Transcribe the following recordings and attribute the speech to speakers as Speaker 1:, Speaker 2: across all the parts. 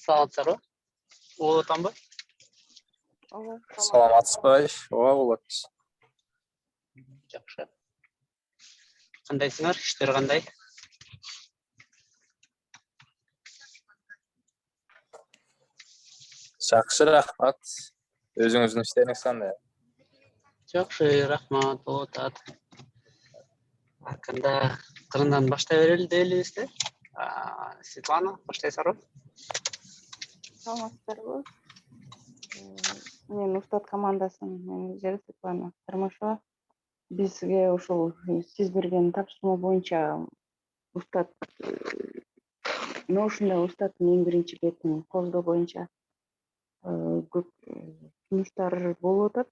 Speaker 1: Саламатсыздарбы? Болот атамбы?
Speaker 2: Саламатсызбы? Ооба болот.
Speaker 1: Жакшы. Кандайсыңар? Иштер кандай?
Speaker 2: Жакшы, рахмат. Өзүңүздүн иштериңиз кандай?
Speaker 1: Жакшы, рахмат. Болот ат. Кандай кырындан баштай берели делибизде? Светлана, баштайсыздарбы?
Speaker 3: Саламатсыздарбы? Мен Устат командасынын менеджери Светлана Кармашева. Бизге ушул сиз берген тапшырма боюнча Устат Notion'da Устаттын эң биринчи бетин коздоо боюнча көп жумуштар болуп атат.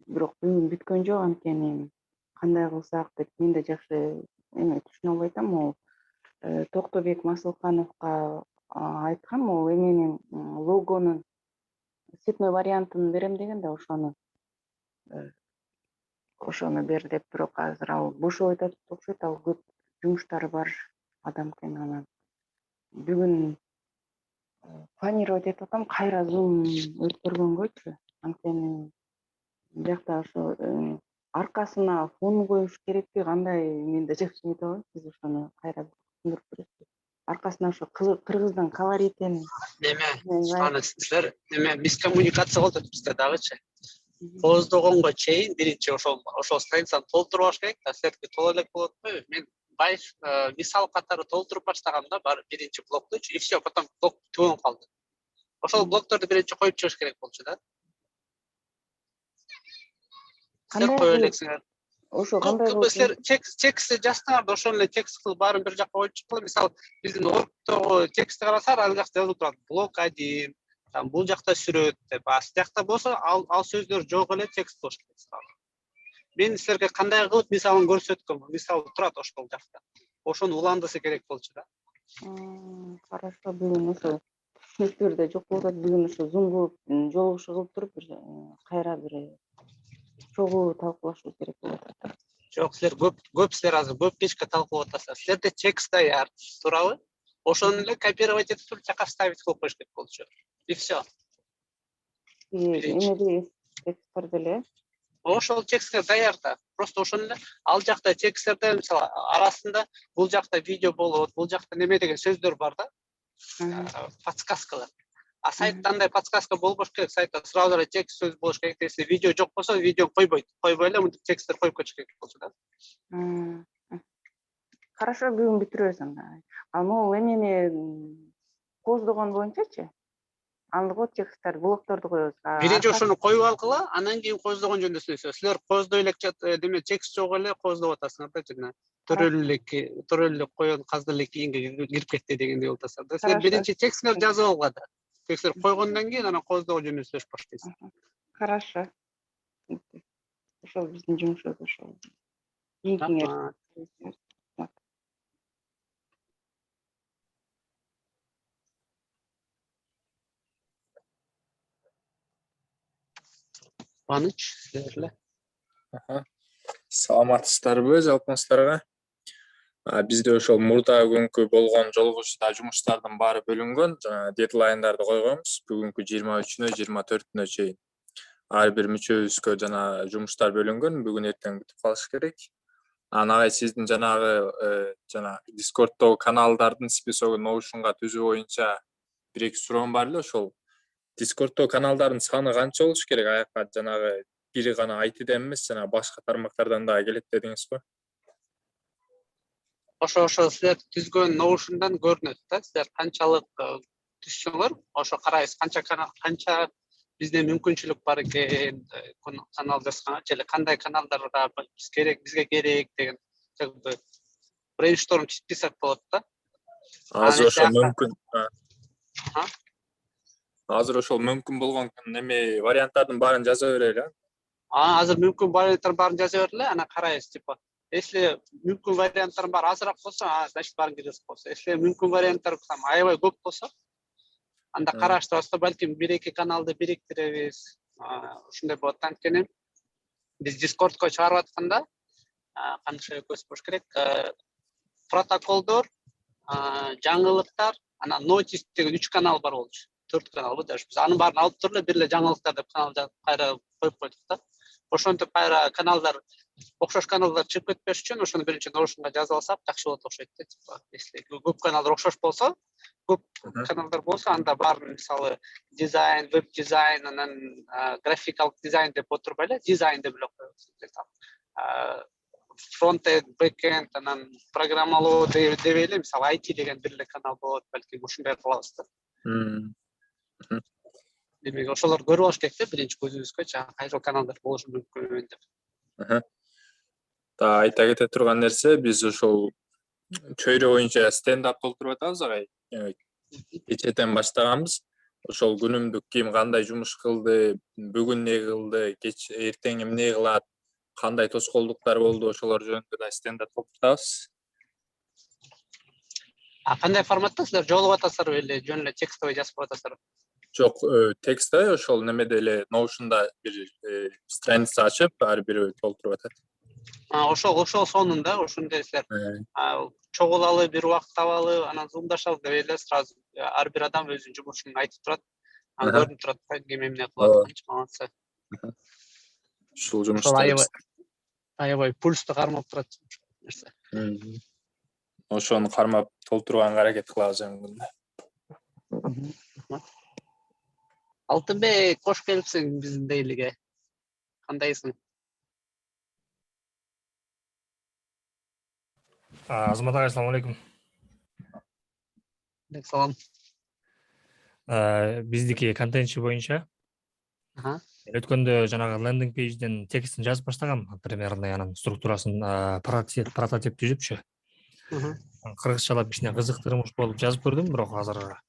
Speaker 3: Бирок бүгүн бүткөн жок, анткени кандай кылсак деп мен да жакшы эме түшүнө албай атам. Могу Токтобек Масылкановго айткам, могу эменин логонун цветной вариантын берем деген да ошону бер деп, бирок азыр ал бошобойт атат окшойт, ал көп жумуштары бар адам экен. Анан бүгүн планировать этип атам, кайра зум өткөргөнгөчү, анткени биякта ошо аркасына фон коюш керекпи, кандай, мен да жакшы эметип албайм. Сиз ошону кайра түшүндүрүп бересизби? Аркасына ошо кыргыздын колоритин
Speaker 1: Неме, силер неме мискоммуникация болуп атат бизде дагычы. Коздогонго чейин биринчи ошол страницаны толтурбаш керек, силердики толо элек болот отпойбу? Мен мисал катары толтуруп баштаганда бар биринчи блоктучу, и все, потом блок түгөнүп калды. Ошол блокторду биринчи коюп чыгыш керек болчу да. Силер кое элексиңер.
Speaker 3: Ошо кандай болчу?
Speaker 1: Силер текстти жазсаңар, ошол эле текст кылып баарын бир жакка коюп чыккыла. Мисалы, биздин оргтогу текстти карасаңар, ал жакта жазылып турат. Блок 1, там бул жакта сүрөт деп. Ал жакта болсо, ал сөздөр жок эле текст болуш керек. Мен силерге кандай кылып мисалын көрсөткөм. Мисалы турат ошол жакта. Ошону уландысы керек болчу да.
Speaker 3: Хорошо, бүгүн ошо түшүнүктөрдө жок болуп атат. Бүгүн ошо зум кылып жолугушуу кылып туруп бир кайра бир чогуу талкуулашуу керек болуп атат.
Speaker 1: Жок, силер көп силер азыр көп кечке талкуулап атасыздар. Силерде текст даяр, туурабы? Ошону эле копировать этип туруп жака вставить кылып коюш керек болчу. И все.
Speaker 3: Эмеде тексттерде эле?
Speaker 1: Ошол тексттер даяр да. Просто ошону эле ал жакта тексттерде мисалы арасында бул жакта видео болот, бул жакта неме деген сөздөр бар да. Подсказкалар. А сайтта андай подсказка болбош керек. Сайтта сразу эле текст сөз болуш керек. Если видео жок болсо, видео койбой эле мынтип тексттер коюп кетиш керек болчу да.
Speaker 3: Хорошо, бүгүн бүтүрөбүз анда. Ал могу эмени коздогон боюнчачы? Андыгы тексттер, блокторду коебуз.
Speaker 1: Биринчи ошону коюп алгыла, анан кийин коздогон жөнүндө сүйлөшөбүз. Силер коздой элек деме текст жок эле коздоп атасыңар да, жана төрөлүк койгон казды эле кийинге кирип кетти дегендей болуп атасыңар. Силер биринчи текстиңерди жазып алгыла да. Текстер койгондон кийин анан коздогон жөнүндө сүйлөшүп баштайсыз.
Speaker 3: Хорошо. Ошол биздин жумушубуз ошол. Кийинкиңер.
Speaker 1: Кубаныч, силер эле.
Speaker 2: Саламатсыздарбы жалпыңыздарга? Бизде ошол мурда күнгү болгон жолугушта жумуштардын баары бөлүнгөн, жана дедлайндарды койгонбуз. Бүгүнкү 23-нө, 24-нө чейин. Ар бир мүчөбүзгө жана жумуштар бөлүнгөн, бүгүн эртең бүтүп калыш керек. Анагай сиздин жанагы жана Discordдогу каналдардын списогун Notionга түзүү боюнча бир-эки суроом бар эле. Ошол Discordдогу каналдардын саны канча болуш керек? Аяка жанагы бири гана IT-ден эмес, жана башка тармактардан дагы келет дедиңиз го.
Speaker 1: Ошо силер түзгөн Notion'дан көрүнөт да, силер канчалык түзсөңөр, ошо карайбыз канча бизде мүмкүнчүлүк бар экен, канал жазганга, же кандай каналдарга бизге керек деген брейншторм чыгсак болот да.
Speaker 2: Азыр ошол мүмкүн. Азыр ошол мүмкүн болгон неме варианттардын баарын жаза берели.
Speaker 1: Азыр мүмкүн варианттардын баарын жаза берели, ана карайбыз, типа. Если мүмкүн варианттардын баары азыраак болсо, значит баарын киргизип коебуз. Если мүмкүн варианттар аябай көп болсо, анда караштырабыз да, балким бир-эки каналды бириктиребиз. Ушундай болот. Анткени биз Discordко чыгарып атканда кандай болуш керек? Протоколдор, жаңылыктар, анан notice деген 3 канал бар болчу. 4 канал бар даже. Биз анын баарын алып туруп эле бир эле жаңылыктар деп канал кайра коюп койдук да. Ошентип кайра каналдар, окшош каналдар чыгып кетпеш үчүн ошону биринчи Notionга жазып алсак жакшы болот окшойт да, типа. Если көп каналдар окшош болсо, көп каналдар болсо, анда баарын мисалы дизайн, веб дизайн, анан графикалык дизайн деп отурбайлы, дизайн деп эле коебуз. Фронт-энд, бэк-энд, анан программалоо деп эле, мисалы IT деген бир эле канал болот, балким ушундай кылабыз да. Демек ошолорду көрүп алыш керек да, биринчи көзүбүзгө кайсыл каналдар болушу мүмкүн деп.
Speaker 2: Та айта кете турган нерсе, биз ошол чөйрө боюнча стендап толтуруп атабыз агай. Кечетен баштаганбыз. Ошол күнүмдүк ким кандай жумуш кылды, бүгүн эмне кылды, эртең эмне кылат, кандай тоскоолдуктар болду, ошолор жөнүндө да стендап толтурабыз.
Speaker 1: Кандай форматта силер жолуп атасыздарбы эле жөн эле текстовый жазып атасыздарбы?
Speaker 2: Жок, текстте ошол немеде эле Notion'да бир страница ачып, ар бири толтуруп атат.
Speaker 1: Ошол сонунда, ошондой силер чогулалы, бир убакыт табалы, анан зумдашабыз деп эле сразу ар бир адам өзүнүн жумушун айтып турат. Көрүнүп турат да, ким эмне кылып атканчы, калганча.
Speaker 2: Ушул жумуштар
Speaker 1: аябай пульсту кармап турат нерсе.
Speaker 2: Ошону кармап толтурганга аракет кылабыз эми күндө.
Speaker 1: Алтынбек, кош келипсиң биздин дейлиге. Кандайсың?
Speaker 4: Азамат агай, ассаламу алейкум.
Speaker 1: Салам.
Speaker 4: Биздики контентчи боюнча өткөндө жанагы лендинг пейджден текстин жазып баштагам, примерно анын структурасын прототип түзүпчү. Кыргызчалап кичине кызыктырмыш болуп жазып көрдүм, бирок азыр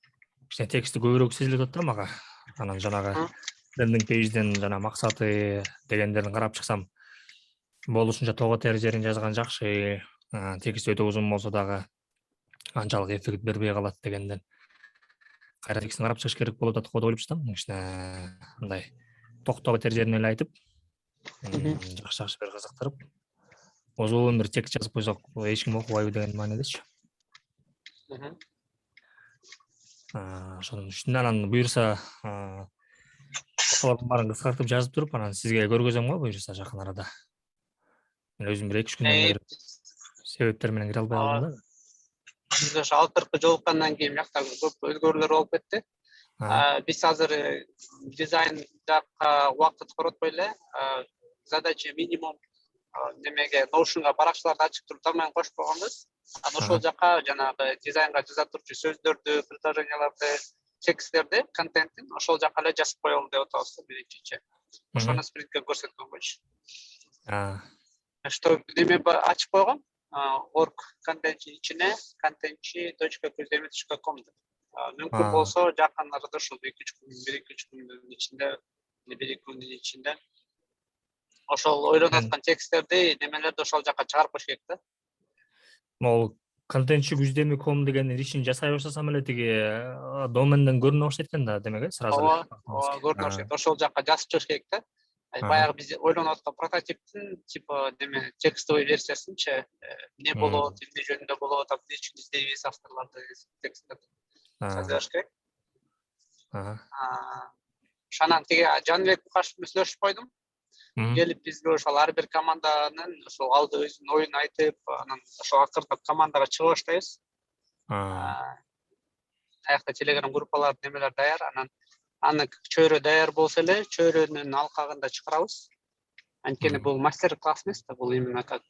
Speaker 4: кичине тексти көбүрөөк сезилип атат да мага. Анан жанагы лендинг пейджден жана максаты дегендерин карап чыксам, болушунча того тер жерин жазган жакшы. Текст өтө узун болсо дагы анчалык эффект бербей калат дегенден. Кайра текстин карап чыгыш керек болуп атат го деп ойлоп жатам. Кичине мындай токтоо тер жерин эле айтып, жакшы бир кызыктырып, узун бир текст жазып койсок, эч ким окубайбы деген маанидечи. Ошонун үстүнө анан буюрса ошолордун баарын кыскартып жазып туруп, анан сизге көргөзөм го буюрса жакын арада. Мен өзүм бир 2 күндөн бери себептер менен кире албай калдым да.
Speaker 1: Биз ошо алдыркы жолуккандан кийин бияктагы көп өзгөрүүлөр болуп кетти. Биз азыр дизайн жакка убакыт коротпой эле, задача минимум немеге Notion'га баракчаларды ачып туруп домен кошуп койгонбуз. Анан ошол жака жанагы дизайнга жаза турчу сөздөрдү, предложенияларды, тексттерди, контенттин ошол жака эле жазып коелу деп атабыз биринчичи. Ошону спринтке көрсөткөн койчу. Что неме ачып койгон? Org контентчи ичине contentchi.kozdemi.com деп. Мүмкүн болсо жакын арада ушул 1-2 күндүн ичинде, 1-2 күндүн ичинде ошол ойлонуп аткан тексттерди, немелерди ошол жака чыгарып коюш керек да.
Speaker 4: Могу contentchi.kozdemi.com деген ишин жасай баштасам эле тиги доменден көрүнө баштайт экен да, демек сразу.
Speaker 1: Ооба, көрүнө баштайт. Ошол жака жазып чыгыш керек да. Баягы биз ойлонуп аткан прототиптин типа неме текстовый версиясынчы эмне болот, эмне жөнүндө болот, эмне үчүн издейбиз авторлорду тексттерди жазыш керек. Ошонан тиги Жанбек Букашев сүйлөшүп койдум. Келип бизге ошол ар бир команданын ошол алды өзүнүн оюн айтып, анан ошол акырындап командага чыга баштайбыз. Аякта телеграм группалар немелер даяр, анан аны чөйрө даяр болсо эле чөйрөнүн алкагында чыгарабыз. Анткени бул мастер класс эмес да, бул именно как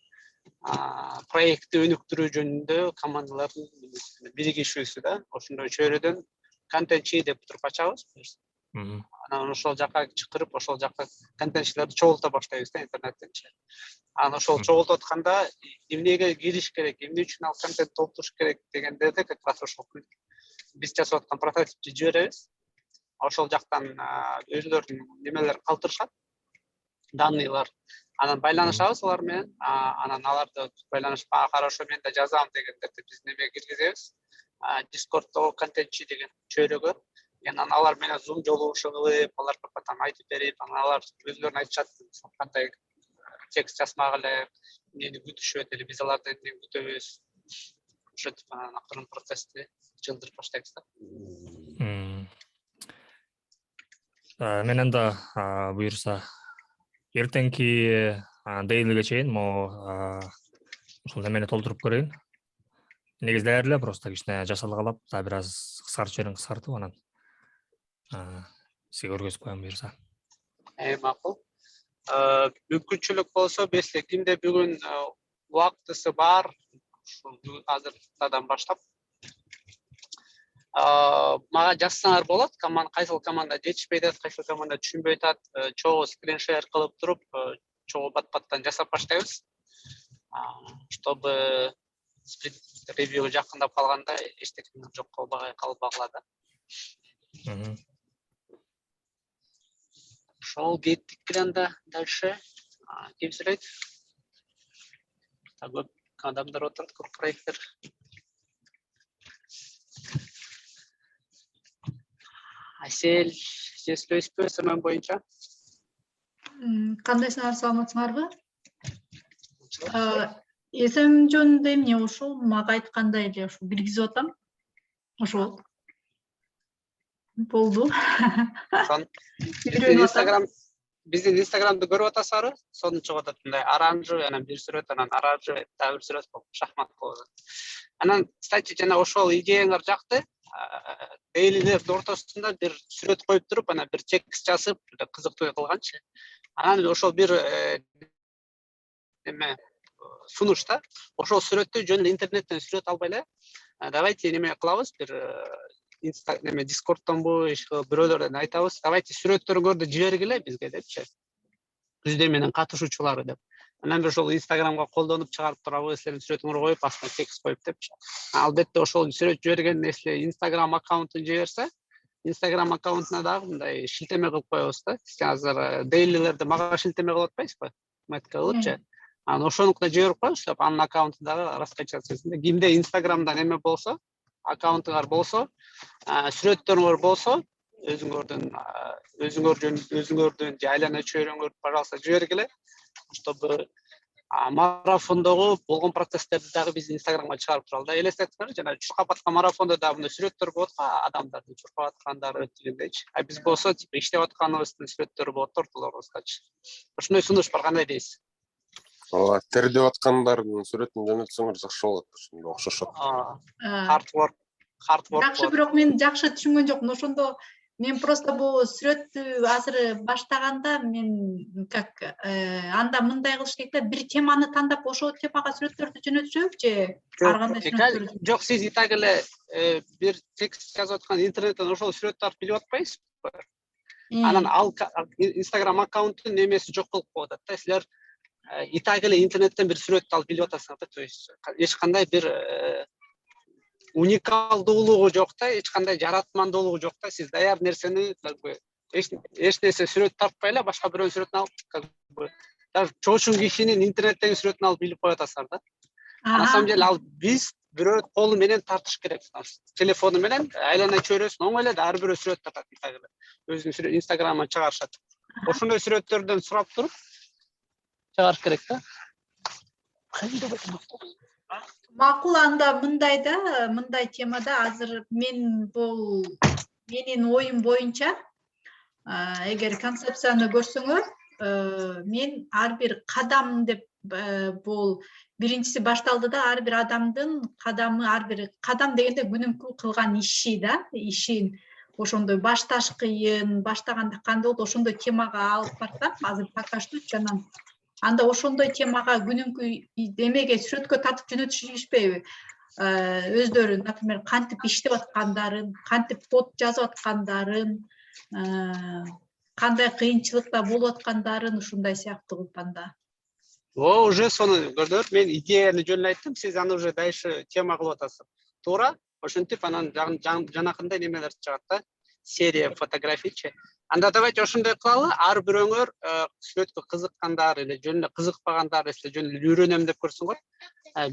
Speaker 1: проектти өнүктүрүү жөнүндө командалардын биригишүүсү да. Ошондой чөйрөдөн контентчи деп туруп ачабыз. Анан ошол жака чакырып, ошол жака контентчилерди чогулта баштайбыз да интернеттенчи. Анан ошол чогултуп атканда эмнеге кириш керек, эмне үчүн ал контент толтуруш керек дегендерди как раз ошол биз жасап аткан прототипти жиберебиз. Ошол жактан өзүлөрүнүн немелер калтырышат, данныйлар. Анан байланышабыз алар менен, анан аларды байланышпа хорошо мен да жазам дегендерди биз неме киргизебиз. Discord'догу контентчи деген чөйрөгө. Анан алар менен Zoom жолугушуу кылып, аларга потом айтып берип, анан алар өзүлөрүн айтышат, кандай текст жазмагыла, эмнени күтүшөт, эле биз алардан эмне күтөбүз. Ошентип анан акырын процессти жылдырып баштайбыз да.
Speaker 4: Мен анда буюрса эртеңки дейлиге чейин ушул немени толтуруп көрөйүн. Негизи даярла, просто кичине жасалгалап, бир аз кыскартып жиберин, кыскартып анан сизге көргөзүп коем буюрса.
Speaker 1: Макул. Мүмкүнчүлүк болсо, бесте кимде бүгүн убактысы бар, ушул азырдан баштап мага жазсаңар болот. Кайсыл команда жетишпей атат, кайсыл команда түшүнбөй атат, чогуу скриншер кылып туруп, чогуу бат-баттан жасап баштайбыз. Чтобы ревью жакындап калганда эчтеке жок калбагыла да. Ошол кеттик анда дальше. Ким сүйлөйт? Көп адамдар отурат, көп проекттер. Асель, сиз сүйлөйсүзбү СММ боюнча?
Speaker 5: Кандайсыңар, саламатсыңарбы? СММ жөнүндө эмне ушул мага айткандай эле ушул киргизип атам. Ошол болду.
Speaker 1: Биздин Инстаграмды көрүп атасызбы? Сонун чыгып атат мындай оранжевый, анан бир сүрөт, анан оранжевый, дагы бир сүрөт болуп, шахмат болот. Анан, кстати, жана ошол идеяңар жакты. Дейлилердин ортосунда бир сүрөт коюп туруп, анан бир текст жазып, кызыктуу кылганчы. Анан ошол бир эме сунуш да. Ошол сүрөттү жөн эле интернеттен сүрөт албай эле, давайте неме кылабыз, бир Discord'тонбу, бирөөлөрдөн айтабыз. Давайте сүрөттөрүңөрдү жибергиле бизге депчи. Түздө менен катышуучулары деп. Анан бир ошол Instagramга колдонуп чыгарып турабыз, силердин сүрөтүңөрдү коюп, астына текст коюп депчи. Албетте ошол сүрөт жиберген нерсе Instagram аккаунтун жиберсе, Instagram аккаунтуна дагы мындай шилтеме кылып коебуз да. Сиз азыр дейлилерди мага шилтеме кылып атпайсызбы? Метка кылыпчы. Анан ошонукуна жиберип коебуз, деп анын аккаунтундагы раскачиваться. Кимде Instagramдан эме болсо, аккаунтуңар болсо, сүрөттөрүңөр болсо, өзүңөрдүн же айлана чөйрөңөрдү, пожалуйста, жибергиле, чтобы марафондогу болгон процесстерди дагы биз Инстаграмга чыгарып туралы да. Элестетиңер, жана чуркап аткан марафондо дагы мындай сүрөттөр болот го, адамдардын чуркап аткандары дегендейчи. Биз болсо, иштеп атканыбыздын сүрөттөрү болот ортолорубуздачы. Ошондой сунуш бар, кандай дейсиз?
Speaker 6: Ооба, тердеп аткандардын сүрөтүн жөнөтсөңөр жакшы болот, ошондо окшошот.
Speaker 1: Hard work.
Speaker 5: Жакшы, бирок мен жакшы түшүнгөн жокмун. Ошондо мен просто бул сүрөттү азыр баштаганда мен как анда мындай кылыш керек да, бир теманы тандап ошол темага сүрөттөрдү жөнөтсөк же ар кандай сүрөттөрдү?
Speaker 1: Жок, сиз и так эле бир текст жазып аткан интернеттен ошол сүрөттөрдү билип атпайсызбы? Анан ал Instagram аккаунттун немеси жок болуп калып атат да. Силер и так эле интернеттен бир сүрөттү алып билип атасыңар да, то есть эч кандай бир уникалдуулугу жок да, эч кандай жаратмандуулугу жок да. Сиз даяр нерсени эч нерсе сүрөт тартпай эле башка бирөөнүн сүрөтүн алып, даже чоочун кишинин интернеттеги сүрөтүн алып билип коюп атасызар да. На самом деле ал биз бирөө колу менен тартыш керек. Телефону менен айлана чөйрөсүн оң эле ар бирөө сүрөт тартат и так эле. Өзүнүн Инстаграмына чыгарышат. ошондой сүрөттөрдөн сурап туруп чыгарыш керек да.
Speaker 5: Макул, анда мындай темада азыр бул менин оюм боюнча, эгер концепцияны көрсөңөр, мен ар бир кадам деп бул биринчиси башталды да, ар бир адамдын кадамы, ар бир кадам дегенде күнүмкү кылган иши да, ишин ошондой башташ кыйын, баштаганда кандай болот, ошондой темага алып барсам, азыр пока что жанагы анда ошондой темага күнүмкү демеге сүрөткө тартып жөнөтүшпөйбү? Өздөрү, например, кантип иштеп аткандарын, кантип код жазып аткандарын, кандай кыйынчылыкта болуп аткандарын, ушундай сыяктуу кылып анда.
Speaker 1: Уже сону көрдүңөр, мен идеяны жөн айттым, сиз аны уже дальше тема кылып атасыз. Туура, ошентип анан жанакындай немелер чыгат да, серия фотографичи. Анда давайте ошондой кылалы, ар бирөөңөр сүрөткө кызыккандар эле жөн эле кызыкпагандар, жөн эле үйрөнөм деп көрсөңөр,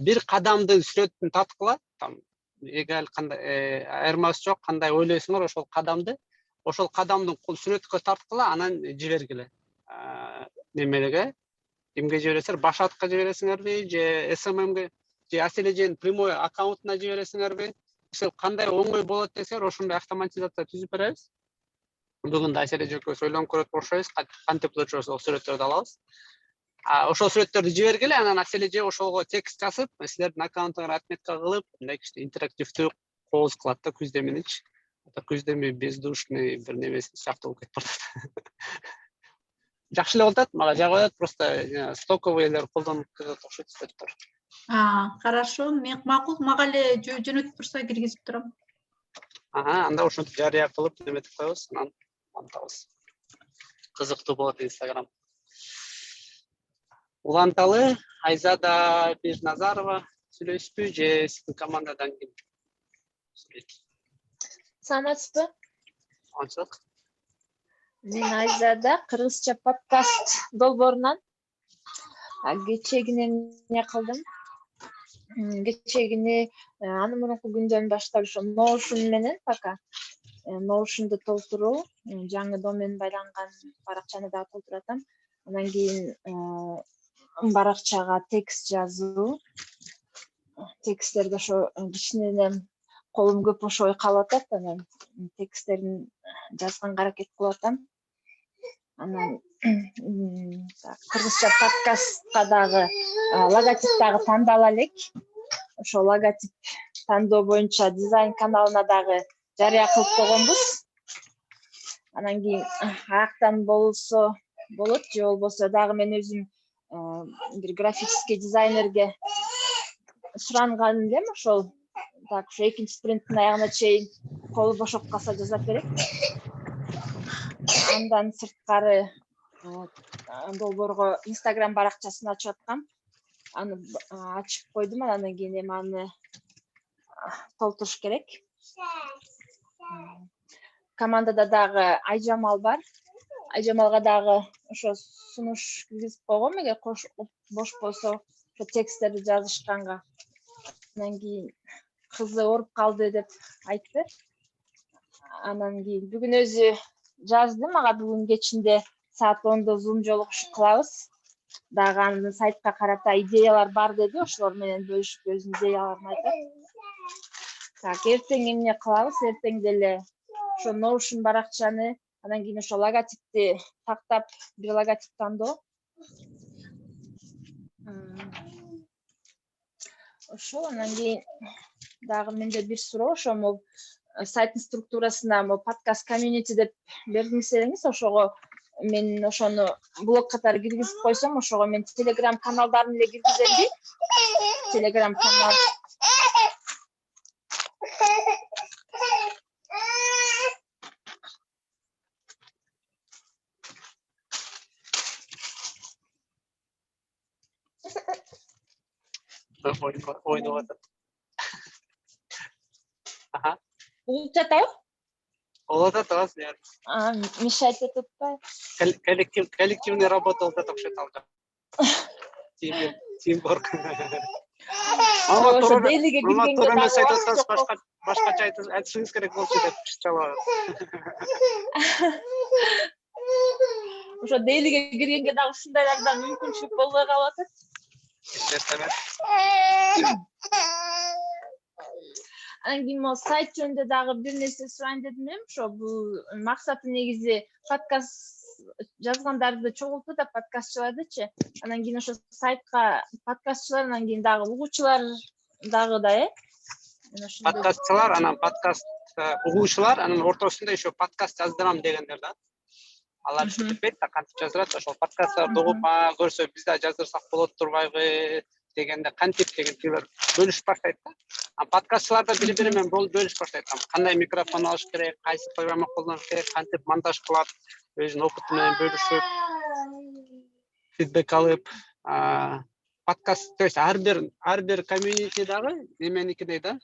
Speaker 1: бир кадамдын сүрөтүн тарткыла, там эгал кандай айырмасы жок, кандай ойлойсуңар ошол кадамдын сүрөткө тарткыла, анан жибергиле. Немелеге, кимге жибересиңер, Башатка жибересиңерби, же SMMге, же Асележенин прямой аккаунтуна жибересиңерби? Кандай оңой болот десеңер, ошондой автоматизация түзүп беребиз. Бүгүн да Асележе экөөбүз ойлонуп көрөт болушубуз, кантип лучше ошол сүрөттөрдү алабыз. Ошол сүрөттөрдү жибергиле, анан Асележе ошого текст жазып, силердин аккаунтуңарга отметка кылып, мындай кичине интерактивдүү кооз кылат да, күздеминичи. Күздеми бездушный бир немеси сыяктуу болуп кетип барат. Жакшы эле болуп атат, мага жагып атат, просто стоковыйлар колдонуп кетет окшойт сүрөттөр.
Speaker 5: Хорошо, макул, мага эле жөнөтүп турса киргизип турам.
Speaker 1: Анда ошентип жарыя кылып неметип коебуз, анан антабыз. Кызыктуу болот Instagram. Уланталы, Айзада Бижназарова сүйлөшпү, же сиздин командадан ким сүйлөйт?
Speaker 7: Саламатсызбы?
Speaker 1: Анчылык.
Speaker 7: Мен Айзада, кыргызча подкаст долбоорунан кечегине эмне кылдым. Кечегине аны мурунку күндөн баштап ошо Notion менен пока Notion'ду толтуруу, жаңы домен байланган баракчаны да толтуруп атам. Андан кийин баракчага текст жазуу. Тексттерди ошо кичинеден колум көп ошой калып атат, анан тексттерин жазганга аракет кылып атам. Анан кыргызча подкастка дагы логотип дагы тандала элек. Ошо логотип тандоо боюнча дизайн каналына дагы жарыя кылып койгонбуз. Анан кийин аяктан болсо болот, же болбосо дагы мен өзүм бир графический дизайнерге суранган элем, ошол так ушу экинчи спринттин аягына чейин колу бошоп калса жазап берет. Андан сырткары долбоорго Instagram баракчасын ачып аткам. Аны ачып койдум, андан кийин эми аны толтуруш керек. Командада дагы Айжамал бар. Айжамалга дагы ошо сунуш киргизип койгом, эгер бош болсо ошо тексттерди жазышканга. Андан кийин кызы ооруп калды деп айтты. Анан кийин бүгүн өзү жазды мага, бүгүн кечинде саат 10-да Zoom жолугуш кылабыз. Дагы анын сайтка карата идеялар бар деди, ошолор менен бөлүшүп өзүнүн идеяларын айтат. Так, эртең эмне кылабыз? Эртең деле ошо Notion баракчаны, андан кийин ошо логотипти тактап, бир логотип тандоо. Ошо, андан кийин дагы менде бир суроо, ошо могу сайттын структурасына могу подкаст community деп бердиңиз, ошого мен ошону блог катары киргизип койсом, ошого мен Telegram каналдарын эле киргиземби? Telegram канал.
Speaker 1: Ойнап атат.
Speaker 7: Угуп жатабы?
Speaker 1: Болот атабыз.
Speaker 7: Мешать этип атпайбы?
Speaker 1: Коллективный работа болуп атат окшойт алга. Тимворк.
Speaker 7: Ошо дейлиге киргенге
Speaker 1: дагы башкача айтышыңыз керек болчу деп чалабыз.
Speaker 7: ошо дейлиге киргенге дагы ушундайлардан мүмкүнчүлүк болбой калып атат. Анан кийин могу сайт жөнүндө дагы бир нерсе сурайын дедим элем. Ошо бул максаты негизи подкаст жазгандарды чогултуу да подкастчылардычы. Анан кийин ошо сайтка подкастчылар, анан кийин дагы угуучулар дагы да,
Speaker 1: Подкастчылар, анан подкаст угуучулар, анан ортосунда еще подкаст жаздырам дегендер да. Алар билбейт да кантип жазылат, ошол подкасттарды угуп көрсө биз да жаздырсак болот турбайбы дегенде кантип дегендер бөлүшүп баштайт да. Подкастчылар да бири-бири менен бөлүшүп баштайт. Кандай микрофон алыш керек, кайсы программа колдонуш керек, кантип монтаж кылат, өзүнүн опыту менен бөлүшүп, фидбек алып, подкаст, то есть ар бир комьюнити дагы неменикине да,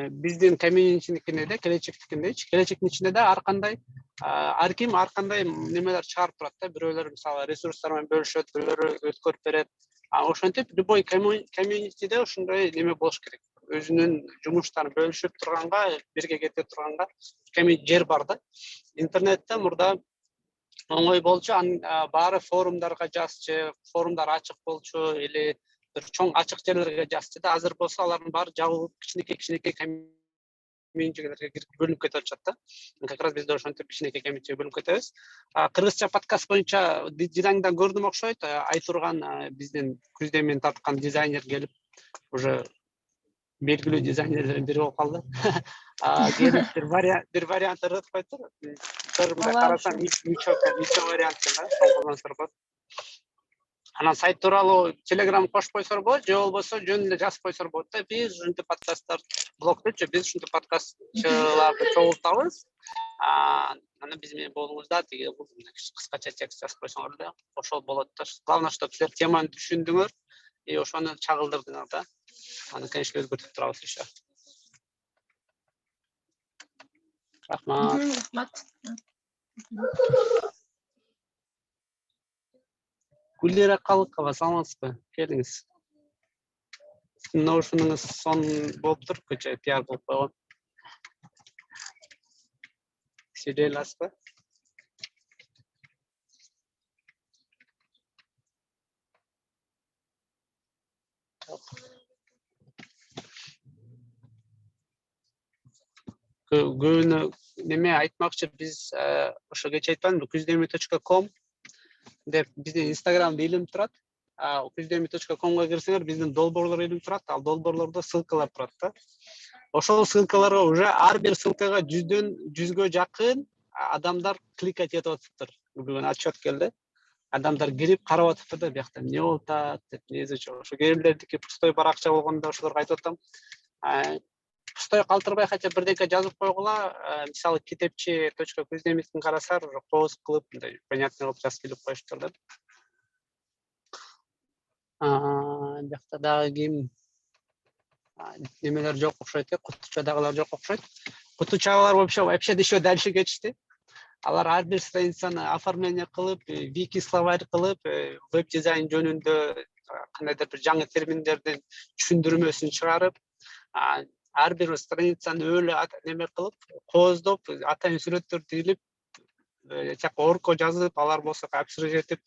Speaker 1: биздин комьюнитиникине да, келечектикиндечи, келечектин ичинде да ар ким ар кандай немелер чыгарып турат да. Бирөөлөр мисалы ресурстар менен бөлүшөт, бирөөлөр өткөрүп берет. Ошентип любой комьюнитиде ошондой неме болуш керек. Өзүнүн жумуштарын бөлүшүп турганга, бирге кете турганга жер бар да. Интернетте мурда оңой болчу, баары форумдарга жазчу, форумдар ачык болчу, или бир чоң ачык жерлерге жазчу да. Азыр болсо алардын баары жабылып, кичинекей комьюнитилерге кирип бөлүнүп кетип атышат да. Как раз бизде ошентип кичинекей комьюнитиге бөлүнүп кетебиз. Кыргызча подкаст боюнча дизайндан көрдүм окшойт. Айтурган биздин күздө мен тарткан дизайнер келип, уже белгилүү дизайнерлердин бири болуп калды. Келип бир вариант ыргытып коюптур. Мындай карасам ниче вариант да, колдонсор болот. Анан сайт тууралуу Telegram кошуп койсор болот, же болбосо жөн эле жазып койсор болот да. Биз ушинтип подкасттар блогдочу, биз ушинтип подкастчыларды чогултабыз. Анан биз менен болуңуз да, тиги кыскача текст жазып койсоңор да, ошол болот да. Главное, что силер теманы түшүндүңөр и ошону чагылдырдыңар да. Аны, конечно, өзгөртүп турабыз еще. Рахмат. Гүлдера Калыкова, саламатсызбы? Келиңиз. Ноушунуңуз сон болуптур, көчө пиар болуп койгон. Сүйлөй аласызбы? Көбүнө неме айтмакчы, биз ошо кече айтпадымбы, kuzdemi.com деп биздин инстаграмда илинип турат. kuzdemi.comго кирсеңер биздин долбоорлор илинип турат, ал долбоорлордо ссылкалар турат да. Ошол ссылкаларга уже ар бир ссылкага 100гө жакын адамдар кликать этип атыптыр. Бүгүн отчет келди. Адамдар кирип карап атыптыр да, биякта эмне болуп атат деп незичи. Ошо кээбилердики пустой баракча болгондо ошолорго айтып атам. Пустой калтырбай хотя бирдеке жазып койгула. Мисалы kitepchi.kuzdemi карасар, уже пост кылып, мындай понятный кылып жазып келип коюштур да. Биякта дагы ким немелер жок окшойт, кутучадагылар жок окшойт. Кутучагылар вообще еще дальше кетишти. Алар ар бир страницаны оформление кылып, вики словарь кылып, веб дизайн жөнүндө кандайдыр бир жаңы терминдердин түшүндүрмөсүн чыгарып, ар бир страницаны өлө неме кылып, кооздоп, атайын сүрөттөрдү илип, чакы орко жазып, алар болсо капчырып этип,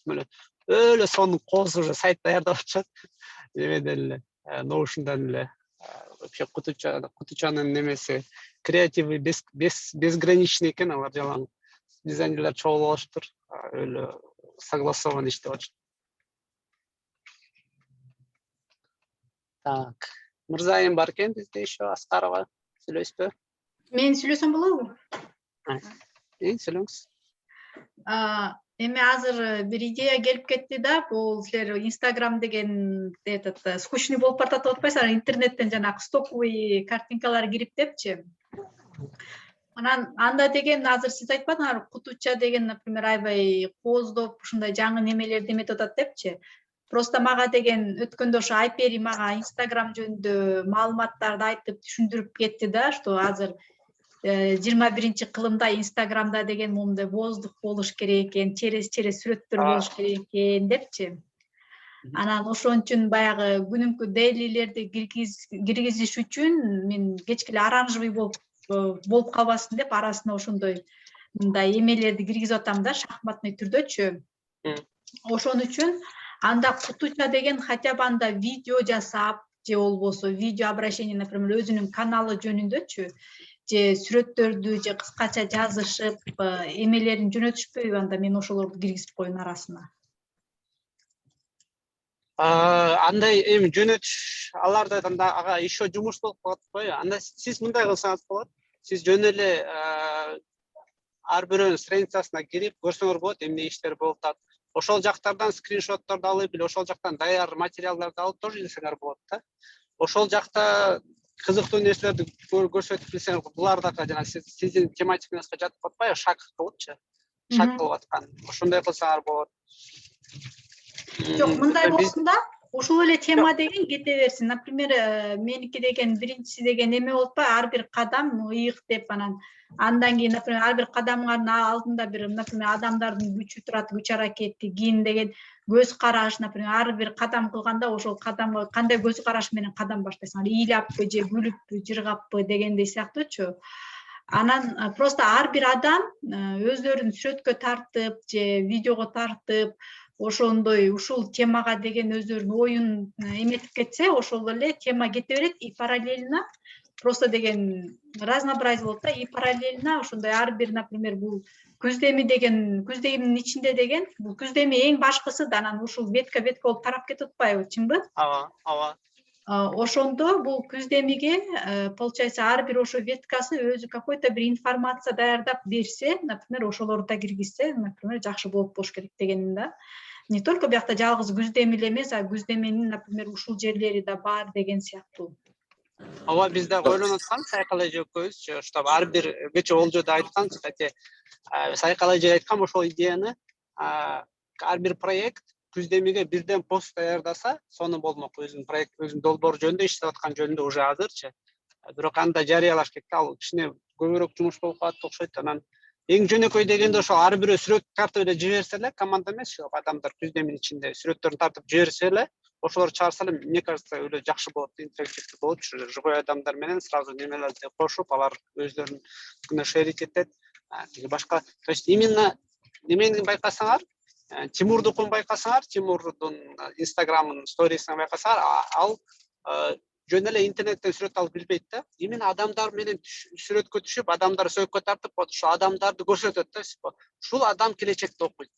Speaker 1: өлө сонун кооз уже сайт даярдап атышат. Немеден эле, Notion'дан эле. Вообще кутучанын немеси креативы безграничный экен, алар жалаң дизайнерлер чогулуп алышыптыр, өлө согласован иштеп атышат. Так, Мырзайым бар экен бизде еще, Аскарова, сүйлөйсүзбү?
Speaker 5: Мен сүйлөсөм болобу?
Speaker 1: Сүйлөңүз.
Speaker 5: Эми азыр бир идея келип кетти да, бул силер Instagram деген этот скучный болуп баратат деп атпайсыңар, интернеттен жанагы стоковый картинкалар кирип депчи. Анан анда деген азыр сиз айтпадыңарбы, кутуча деген, например, аябай кооздоп, ушундай жаңы немелерди эметип атат депчи. Просто мага деген өткөндө ошо Айпери мага Instagram жөнүндө маалыматтарды айтып түшүндүрүп кетти да, что азыр 21-кылымда Instagramда деген момундай воздух болуш керек экен, через сүрөттөр болуш керек экен депчи. Анан ошон үчүн баягы күнүмкү дейлилерди киргизиш үчүн мен кечке эле оранжевый болуп калбасын деп арасына ошондой мындай эмелерди киргизип атам да, шахматный түрдөчү. Ошон үчүн анда кутуча деген хотя бы анда видео жасап, же болбосо видео обращение, например, өзүнүн каналы жөнүндөчү, же сүрөттөрдү же кыскача жазышып, эмелерин жөнөтүшпөйбү, анда мен ошолорду киргизип коеюн арасына.
Speaker 1: Андай эми жөнөтүш аларды анда ага еще жумуш болуп калат го. Анда сиз мындай кылсаңыз болот. Сиз жөн эле ар бирөөнүн страницасына кирип көрсөңөр болот, эмне иштер болуп атат. Ошол жактардан скриншотторду алып, или ошол жактан даяр материалдарды алып тоже илсеңер болот да. Ошол жакта кызыктуу нерселерди көрсөтүп илсеңер, булар да жана сиздин тематикаңызга жатып атпайбы, шаг кылыпчы. Шаг кылып аткан. Ошондой кылсаңар болот.
Speaker 5: Жок, мындай болсун да, ушул эле тема деген кете берсин. Например, меники деген биринчиси деген эме болуп атпайбы, ар бир кадам ыйык деп, андан кийин, например, ар бир кадамдын алдында бир, например, адамдардын күчү турат, күч аракети, кийин деген көз караш, например, ар бир кадам кылганда ошол кадамга кандай көз караш менен кадам баштайсың, ыйлаппы же күлүппү, жыргаппы дегендей сыяктуучу. Анан просто ар бир адам өздөрүн сүрөткө тартып же видеого тартып, ошондой ушул темага деген өздөрүнүн оюн эметип кетсе, ошол эле тема кете берет, и параллельно просто деген разнообразие болот да, и параллельно ошондой ар бир, например, бул күздеми деген, күздеминин ичинде деген, бул күздеми эң башкысы да, анан ушул ветка болуп тарап кетип атпайбы, чынбы?
Speaker 1: Ооба.
Speaker 5: Ошондо бул күздемиге, получается, ар бир ошо веткасы өзү какой-то бир информация даярдап берсе, например, ошолорду да киргизсе, например, жакшы болуш керек дегеним да. Не только биякта жалгыз күздеми эле эмес, а күздеминин, например, ушул жерлери да бар деген сыяктуу.
Speaker 1: Ооба, биз да ойлонуп атканбыз Сайкал эже экөөбүз, чтобы ар бир кече Олжо да айткан, кстати, Сайкал эже айткан ошол идеяны, ар бир проект күздемиге бирден пост даярдаса, сонун болмок. Өзүнүн проект, өзүнүн долбоор жөнүндө иштеп аткан жөнүндө уже азырчы. Бирок анда жарыялаш керек, ал кичине көбүрөөк жумуш болуп калат окшойт. Анан эң жөнөкөй дегенде ошо ар бирөө сүрөт тартып эле жиберсе эле, команда эмес, адамдар күздеминин ичинде сүрөттөрүн тартып жиберсе эле, ошолор чыгарса эле, мне кажется, эле жакшы болот, интерактивдүү болот. Живой адамдар менен сразу немелерди кошуп, алар өздөрүнүн шерить этет. Башка, то есть именно немени байкасаңар, Тимурдукун байкасаңар, Тимурдун Инстаграмын, сторисин байкасаңар, ал жөн эле интернеттен сүрөт алып билбейт да. Именно адамдар менен сүрөткө түшүп, адамдар сөйккө тартып, ошо адамдарды көрсөтөт да. Ушул адам келечекте окуйт.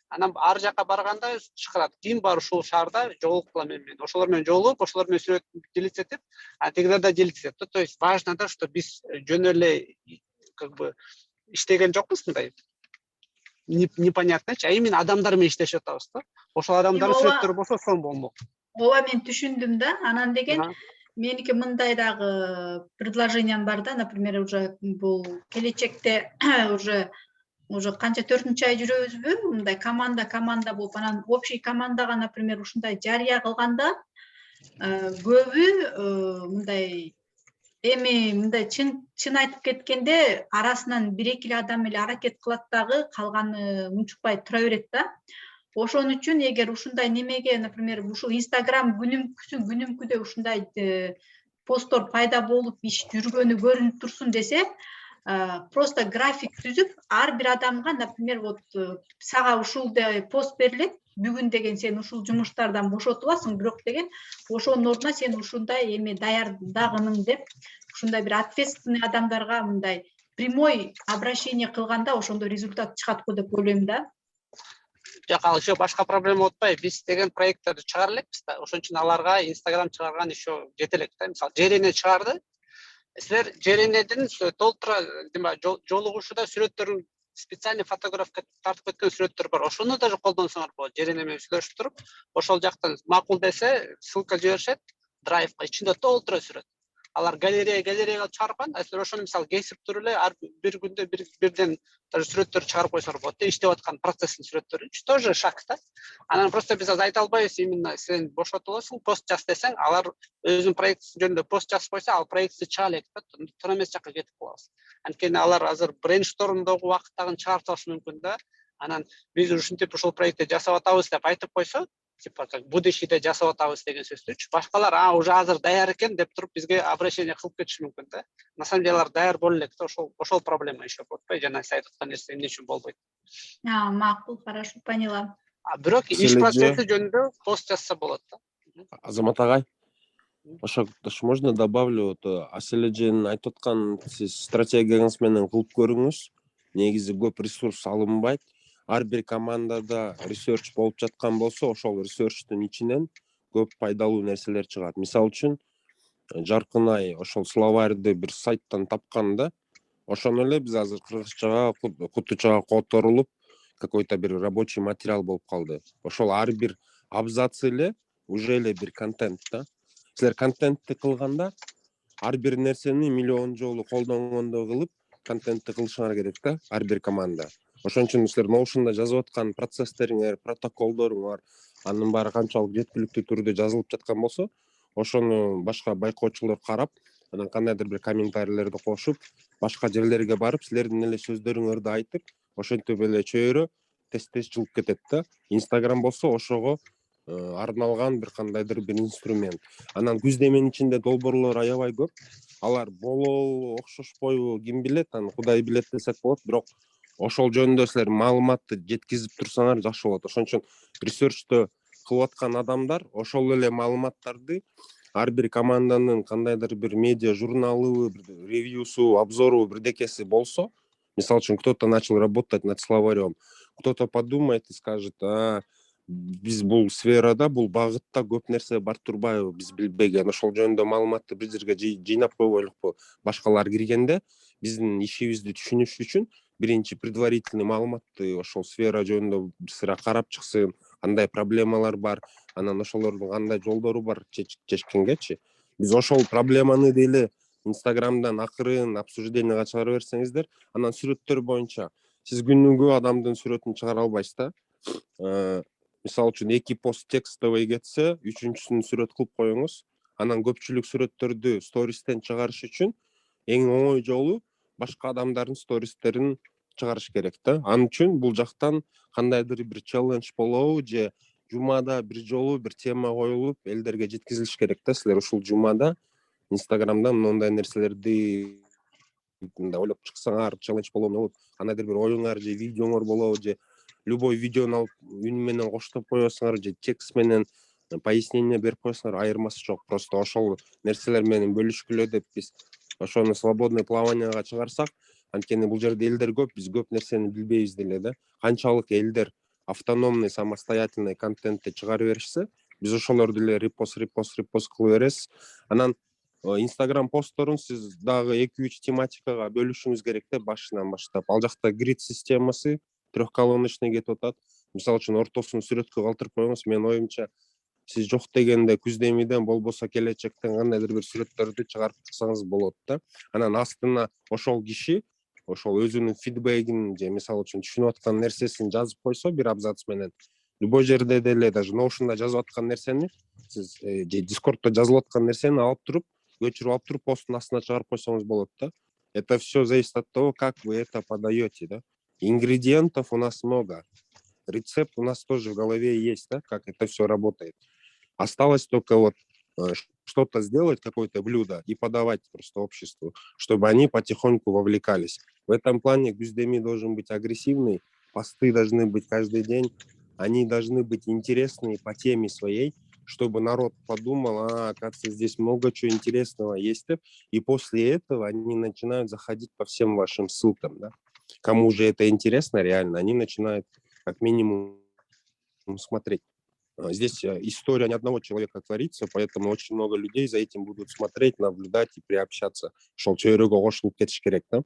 Speaker 1: Анан ар жака барганда чыгарат, ким бар ушул шаарда, жолугуп менен. Ошолор менен жолугуп, ошолор менен сүрөт делитетип, тегилер да делитет. То есть важно да, что биз жөн эле как бы иштеген жокпуз мындай. Непонятно, а именно адамдар менен иштешип атабыз да. Ошол адамдардын сүрөттөрү болсо сонун болмок.
Speaker 5: Ооба, мен түшүндүм да. Анан деген меники мындай дагы предложениям бар да, например, уже бул келечекте уже канча 4-чү ай жүрөбүзбү, мындай команда болуп, анан общий командага, например, ушундай жарыя кылганда көбү мындай эми мындай чын айтып кеткенде арасынан 1-2 адам эле аракет кылат дагы, калганы унчукпай тура берет да. Ошон үчүн эгер ушундай немеге, например, ушул Instagram күнүмкүдө ушундай посттор пайда болуп иш жүргөнү көрүнүп турсун десе, просто график түзүп, ар бир адамга, например, вот сага ушулдай пост берилет, бүгүн деген сен ушул жумуштардан бошотуласың, бирок деген ошонун ордуна сен ушундай эме даярдагының деп, ушундай бир ответственный адамдарга мындай прямой обращение кылганда ошондой результат чыгат го деп ойлойм да.
Speaker 1: Жок, ал еще башка проблема болуп атпайбы? Биз деген проекттерди чыгара элекпиз да. Ошон үчүн аларга Instagram чыгарган еще жете элек да. Мисалы, Жерене чыгарды. Силер Жеренедин толтура жолугушууда сүрөттөрүн специальный фотографка тартып кеткен сүрөттөр бар. Ошону даже колдонсоңор болот. Жерене менен сүйлөшүп туруп, ошол жактан макул десе, ссылка жиберишет, драйвга ичинде толтура сүрөт. Алар галереяга чыгарган, силер ошону мисалы кесип туруп эле ар бир күндө бирден даже сүрөттөр чыгарып койсоңор болот. Иштеп аткан процесстин сүрөттөрү тоже шаг да. Анан просто биз айта албайбыз, именно сен бошотуласың, пост жаз десең, алар өзүнүн проектисин жөнүндө пост жазып койсо, ал проектти чыга элек да, туура эмес жакка кетип калабыз. Анткени алар азыр брейнштормдогу убактагын чыгарып салышы мүмкүн да. Анан биз ушинтип ушул проектти жасап атабыз деп айтып койсо, типа как будущийде жасап атабыз деген сөздүчү. Башкалар уже азыр даяр экен деп туруп бизге обращение кылып кетиши мүмкүн да. На самом деле алар даяр боло элек да, ошол проблема еще болуп атпайбы, жана сиз айтып аткан нерсе эмне үчүн болбойт.
Speaker 5: Макул, хорошо, поняла.
Speaker 1: Бирок иш процесси жөнүндө пост жазса болот да.
Speaker 6: Азамат агай, ошо можно добавлю, Асележенин айтып аткан сиз стратегияңыз менен кылып көрүңүз. Негизи көп ресурс алынбайт. Ар бир командада ресерч болуп жаткан болсо, ошол ресерчтин ичинен көп пайдалуу нерселер чыгат. Мисалы үчүн Жаркынай ошол словарьды бир сайттан тапкан да. Ошону эле биз азыр кыргызчага, кутучага которулуп, какой-то бир рабочий материал болуп калды. Ошол ар бир абзац эле уже эле бир контент да. Силер контентти кылганда ар бир нерсени миллион жолу колдонгондой кылып контентти кылышыңар керек да, ар бир команда. Ошон үчүн силер Notion'да жазып аткан процесстериңер, протоколдоруңар, анын баары канчалык жеткиликтүү түрдө жазылып жаткан болсо, ошону башка байкоочулар карап, анан кандайдыр бир комментарийлерди кошуп, башка жерлерге барып, силердин эле сөздөрүңөрдү айтып, ошентип эле чөйрө тез жылып кетет да. Instagram болсо ошого арналган бир кандайдыр бир инструмент. Анан күздөмөнүн ичинде долбоорлор аябай көп. Алар болобу, окшошпойбу, ким билет, аны Кудай билет десек болот, бирок ошол жөнүндө силер маалыматты жеткизип турсаңар жакшы болот. Ошон үчүн ресерчтө кылып аткан адамдар ошол эле маалыматтарды ар бир команданын кандайдыр бир медиа журналыбы, ревьюсу, обзору, бирдекеси болсо, мисалы үчүн кто-то начал работать над словарем, кто-то подумает и скажет: биз бул сферада, бул багытта көп нерсе бар турбайбы, биз билбеген. Ошол жөнүндө маалыматты бир жерге жыйнап койбойлукпу? Башкалар киргенде биздин ишибизди түшүнүш үчүн биринчи предварительный маалыматты ошол сфера жөнүндө сыра карап чыксын, кандай проблемалар бар, анан ошолордун кандай жолдору бар чечкенгечи. Биз ошол проблеманы деле Инстаграмдан акырын обсужденияга чыгара берсеңиздер, анан сүрөттөр боюнча сиз күнүгө адамдын сүрөтүн чыгара албайсыз да. Мисалы үчүн 2 пост текстовый кетсе, 3-үчүсүн сүрөт кылып коюңуз. Анан көпчүлүк сүрөттөрдү стористен чыгарыш үчүн эң оңой жолу башка адамдардын стористтерин чыгарыш керек да. Анын үчүн бул жактан кандайдыр бир челлендж болобу, же жумада бир жолу бир тема коюлуп, элдерге жеткизилиш керек да. Силер ушул жумада Инстаграмдан мындай нерселерди ойлоп чыксаңар, челлендж болобу, кандайдыр бир оюңар же видеоңор болобу, же любой видеону алып үн менен коштоп коесуңар, же текст менен пояснение берип коесуңар, айырмасы жок. Просто ошол нерселер менен бөлүшкүлө деп биз ошону свободный плаванияга чыгарсак, анткени бул жерде элдер көп, биз көп нерсени билбейбиз деле да. Канчалык элдер автономный, самостоятельный контентти чыгара беришсе, биз ошолорду эле репост кылып беребиз. Анан Instagram постторун сиз дагы 2-3 тематикага бөлүшүңүз керек да, башынан баштап. Ал жакта грид системасы трехколоночный кетип атат. Мисалы үчүн ортосун сүрөткө калтырып коюңуз. Менин оюмча, сиз жок дегенде күздемиден болбосо келечектен кандайдыр бир сүрөттөрдү чыгарып чыксаңыз болот да. Анан астына ошол киши ошол өзүнүн фидбегин же мисалы үчүн түшүнүп аткан нерсесин жазып койсо бир абзац менен, любой жерде деле, даже Notion'да жазып аткан нерсени сиз же Discord'да жазылып аткан нерсени алып туруп, көчүрүп алып туруп посттун астына чыгарып койсоңуз болот да. Это все зависит от того, как вы это подаете, да. Ингредиентов у нас много. Рецепт у нас тоже в голове есть, да, как это все работает. Осталось только вот что-то сделать, какое-то блюдо, и подавать просто обществу, чтобы они потихоньку вовлекались. В этом плане Гюздеми должен быть агрессивный, посты должны быть каждый день, они должны быть интересные по теме своей, чтобы народ подумал: оказывается, здесь много чего интересного есть, и после этого они начинают заходить по всем вашим ссылкам, да. Кому же это интересно реально, они начинают как минимум смотреть. Здесь история не одного человека творится, поэтому очень много людей за этим будут смотреть, наблюдать и приобщаться. Ошол чөйрөгө кошулуп кетиш керек да.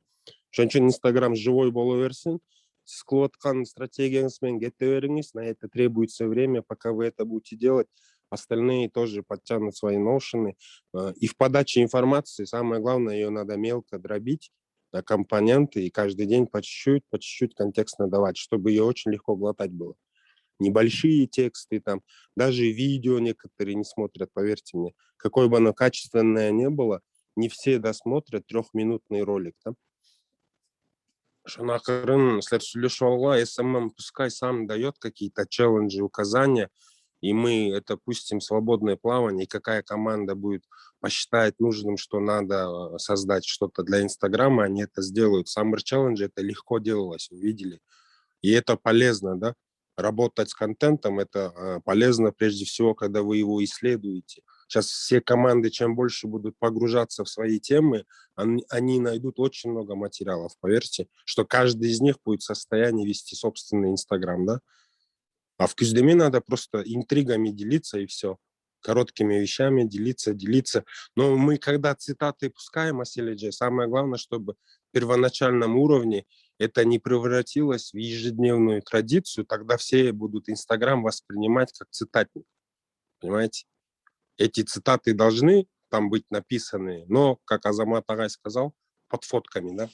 Speaker 6: Ошон үчүн Инстаграм живой боло берсин. Сиз кылып аткан стратегияңыз менен кете бериңиз. На это требуется время, пока вы это будете делать. Остальные тоже подтянут свои ноушены. И в подаче информации самое главное, ее надо мелко дробить на компоненты и каждый день по чуть-чуть контекстно давать, чтобы ее очень легко глотать было. Небольшие тексты, там, даже видео некоторые не смотрят, поверьте мне. Какое бы оно качественное не было, не все досмотрят 3-минутный ролик. Да? Шанакарын, силер сүйлөшүп алгыла, SMM пускай сам дает какие-то челленджи, указания. и мы это пустим в свободное плавание, и какая команда будет посчитает нужным, что надо создать что-то для Инстаграма, они это сделают. Summer Challenge это легко делалось, вы видели. И это полезно, да? Работать с контентом это полезно прежде всего, когда вы его исследуете. Сейчас все команды, чем больше будут погружаться в свои темы, они найдут очень много материалов, поверьте, что каждый из них будет в состоянии вести собственный Инстаграм, да? А в Кюздеме надо просто интригами делиться и все. Короткими вещами делиться. Но мы, когда цитаты пускаем о Селедже, самое главное, чтобы в первоначальном уровне это не превратилось в ежедневную традицию, тогда все будут Инстаграм воспринимать как цитатник. Понимаете? Эти цитаты должны там быть написаны, но, как Азамат Агай сказал, под фотками, да?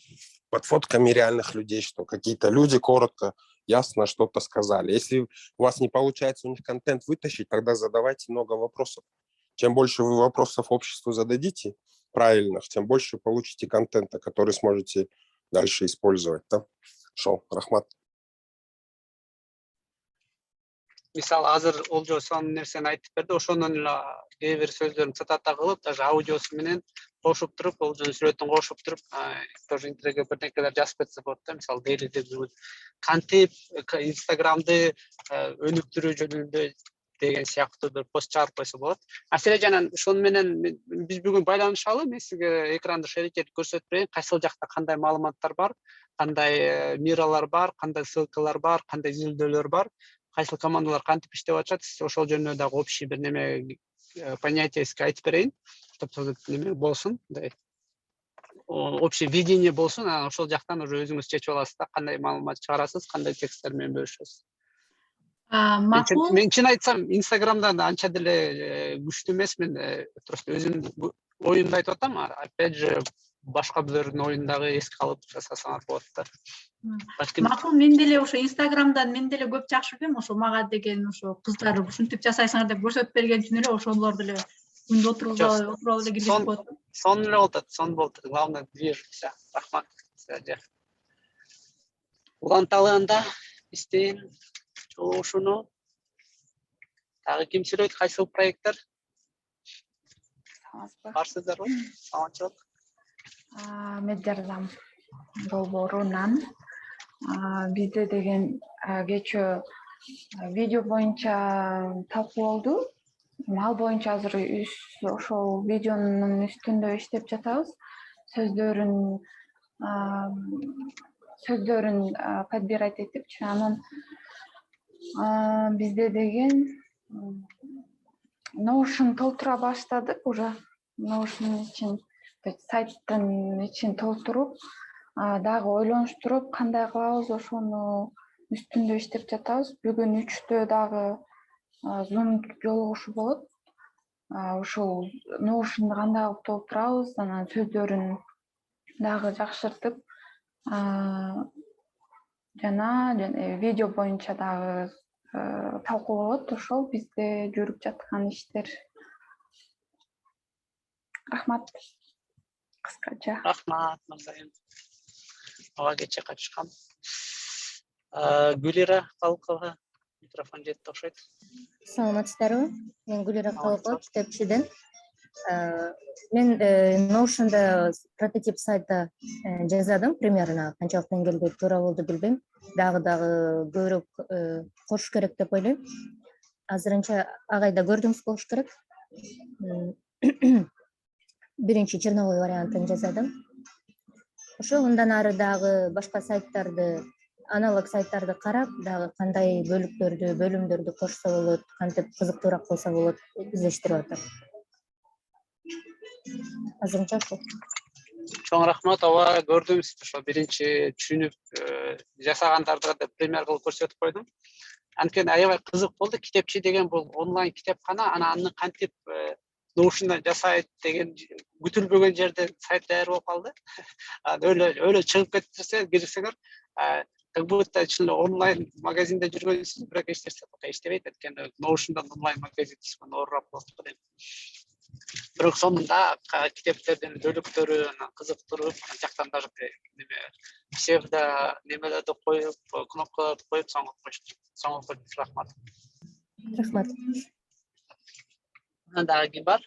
Speaker 6: Под фотками реальных людей, что какие-то люди коротко, ясно что-то сказали. Если у вас не получается у них контент вытащить, тогда задавайте много вопросов. Чем больше вы вопросов обществу зададите правильных, тем больше получите контента, который сможете дальше использовать. Да? Шо, Рахмат.
Speaker 1: Мисалы азыр Олжо сонун нерсени айтып берди, ошондон эле кээ бир сөздөрүн цитата кылып, даже аудиосу менен кошуп туруп, Олжонун сүрөтүн кошуп туруп, тоже интернетке бирнекелер жазып кетсе болот да. Мисалы дейлиде кантип Инстаграмды өнүктүрүү жөнүндө деген сыяктуу бир пост чыгарып койсо болот. Маселе жанан ошону менен биз бүгүн байланышалы, мен сизге экранды шерить этип көрсөтүп берейин, кайсыл жакта кандай маалыматтар бар, кандай миралар бар, кандай ссылкалар бар, кандай изилдөөлөр бар, кайсыл командалар кантип иштеп атышат, ошол жөнүндө дагы общий бир неме понятие айтып берейин, чтобы неме болсун, мындай общий видение болсун, анан ошол жактан уже өзүңүз чечип аласыз да, кандай маалымат чыгарасыз, кандай тексттер менен бөлүшөсүз.
Speaker 5: Макул.
Speaker 1: Мен чын айтсам, Инстаграмдан анча деле күчтүү эмесмин, просто өзүмдүн оюмду айтып атам, опять же башка бирлердин оюн дагы эске алып жасасаңар болот да.
Speaker 5: Макул, мен деле ошо Инстаграмдан мен деле көп жакшы билем, ошо мага деген ошо кыздар ушинтип жасайсыңар деп көрсөтүп берген үчүн эле ошолорду эле күндө отуруп эле киргизип коет.
Speaker 1: Сонун эле болот. Главное движется. Рахмат. Уланталыгында иштейин. Ошону дагы ким сүйлөйт, кайсыл проекттер? Барсыздарбы? Саламатчылык.
Speaker 3: Меджардам долбоорунан бизде деген кечээ видео боюнча талкуу болду. Ал боюнча азыр ошол видеонун үстүндө иштеп жатабыз. Сөздөрүн подбирать этипчи, анан бизде деген Notion толтура баштадык уже. Notion үчүн, сайттын ичин толтуруп, дагы ойлонуштуруп, кандай кылабыз ошону үстүндө иштеп жатабыз. Бүгүн 3-тө дагы Zoom жолугушуу болот. Ошол Notion'ду кандай кылып толтурабыз, анан сөздөрүн дагы жакшыртып, жана видео боюнча дагы талкуу болот. Ошол бизде жүрүп жаткан иштер. Рахмат. Кыскача.
Speaker 1: Рахмат, мырзайым. Ага кече катышкан. Гүлира Калкова, микрофон жетти окшойт.
Speaker 8: Саламатсыздарбы? Мен Гүлира Калкова, китепчиден. Мен Notion'да прототип сайта жаздым, примерно канчалык деңгээлде туура болду билбейм. Дагы көбүрөөк кошуш керек деп ойлойм. Азырынча агайда көрдүңүз болуш керек. Биринчи черновой вариантын жасадым. Ошо андан ары дагы башка сайттарды, аналог сайттарды карап, дагы кандай бөлүмдөрдү кошсо болот, кантип кызыктуураак кылса болот издештирип атам. Азырынча ошол.
Speaker 1: Чоң рахмат. Ооба көрдүм, сиз ошо биринчи түшүнүп жасагандарды да пример кылып көрсөтүп койдум. Анткени аябай кызык болду. Китепчи деген бул онлайн китепкана, аны кантип Notion'да жасайт деген күтүлбөгөн жерде сайт даяр болуп калды. Өлө чыгып кетсеңер, кирсеңер, как будто чын онлайн магазинде жүргөнсүз, бирок эч нерсе иштебейт. Анткени Notion'дан онлайн магазин түшкөн оорураак болот деп. Бирок сонунда китептердин бөлүктөрү кызыктырып, ана жактан даже псевдо немелерди коюп, кнопкаларды коюп, соңго коюшту. Рахмат.
Speaker 8: Рахмат.
Speaker 1: Дагы ким бар?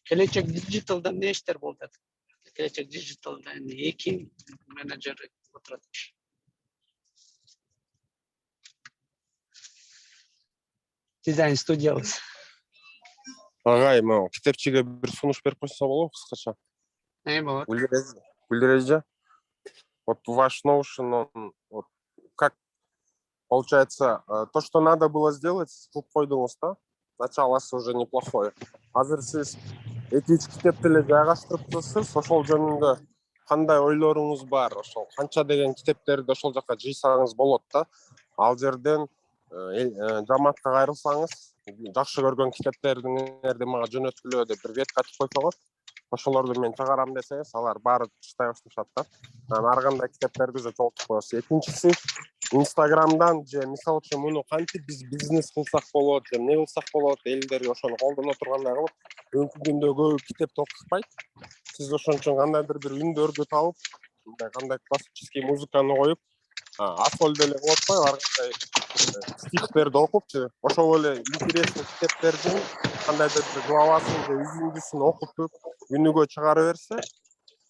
Speaker 1: Келечек Digital'dan ne işler болуп жатат? Келечек Digital'da эки менеджер отурат. Дизайн студиябыз.
Speaker 6: Агай, могу китепчиге бир сунуш берип койсо болобу кыскача?
Speaker 1: Болот.
Speaker 6: Гүлдереже. Вот ваш Notion, он вот как получается, то, что надо было сделать, кылып койдуңуз да? Началосы уже неплохое. Азыр сиз 2-3 китепти эле жайгаштырыптырсыз, ошол жөнүндө кандай ойлоруңуз бар? Ошол канча деген китептерди ошол жака жыйсаңыз болот да. Ал жерден жамаатка кайрылсаңыз, жакшы көргөн китептериңерди мага жөнөткүлө деп бир ветка ачып койсоңуз, ошолорду мен чыгарам десеңиз, алар баары чыгай башташат да. Ар кандай китептерди уже чогултуп коесуз. Экинчиси, Инстаграмдан же мисалы үчүн муну кантип биз бизнес кылсак болот, же эмне кылсак болот, элдер ошону колдоно тургандай кылып, бүгүнкү күндө көп китепти окутпайт. Сиз ошон үчүн кандайдыр бир үндөрдү табып, мындай кандай классический музыканы коюп, асфальт эле кылып атпайбы, ар кандай стихтерди окупчу, ошол эле интересный китептердин кандайдыр бир главасын же үзүндүсүн окутуп, күнүгө чыгара берсе,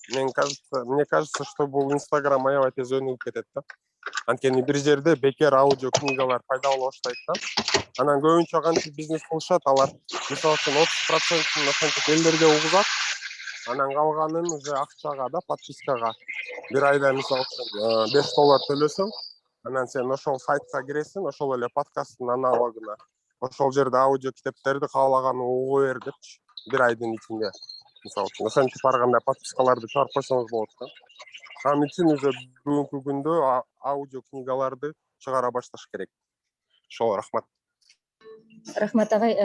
Speaker 6: мне кажется, что бул Инстаграм аябай тез өнүгүп кетет да. Анткени бир жерде бекер аудио книгалар пайда боло баштайт да. Анан көбүнчө кантип бизнес кылышат, алар мисалы үчүн 30%-ын ошентип элдерге угузат, анан калганын уже акчага да, подпискага бир айда мисалы үчүн $5 төлөсөң, анан сен ошол сайтка киресиң, ошол эле подкасттын аналогуна ошол жерде аудио китептерди каалаган угуп бер депчи, бир айдын ичинде. Мисалы үчүн ошентип ар кандай подпискаларды чыгарып койсоңуз болот да. Ал үчүн уже бүгүнкү күндө аудио книгаларды чыгара башташ керек. Ошол, рахмат.
Speaker 8: Рахмат агай,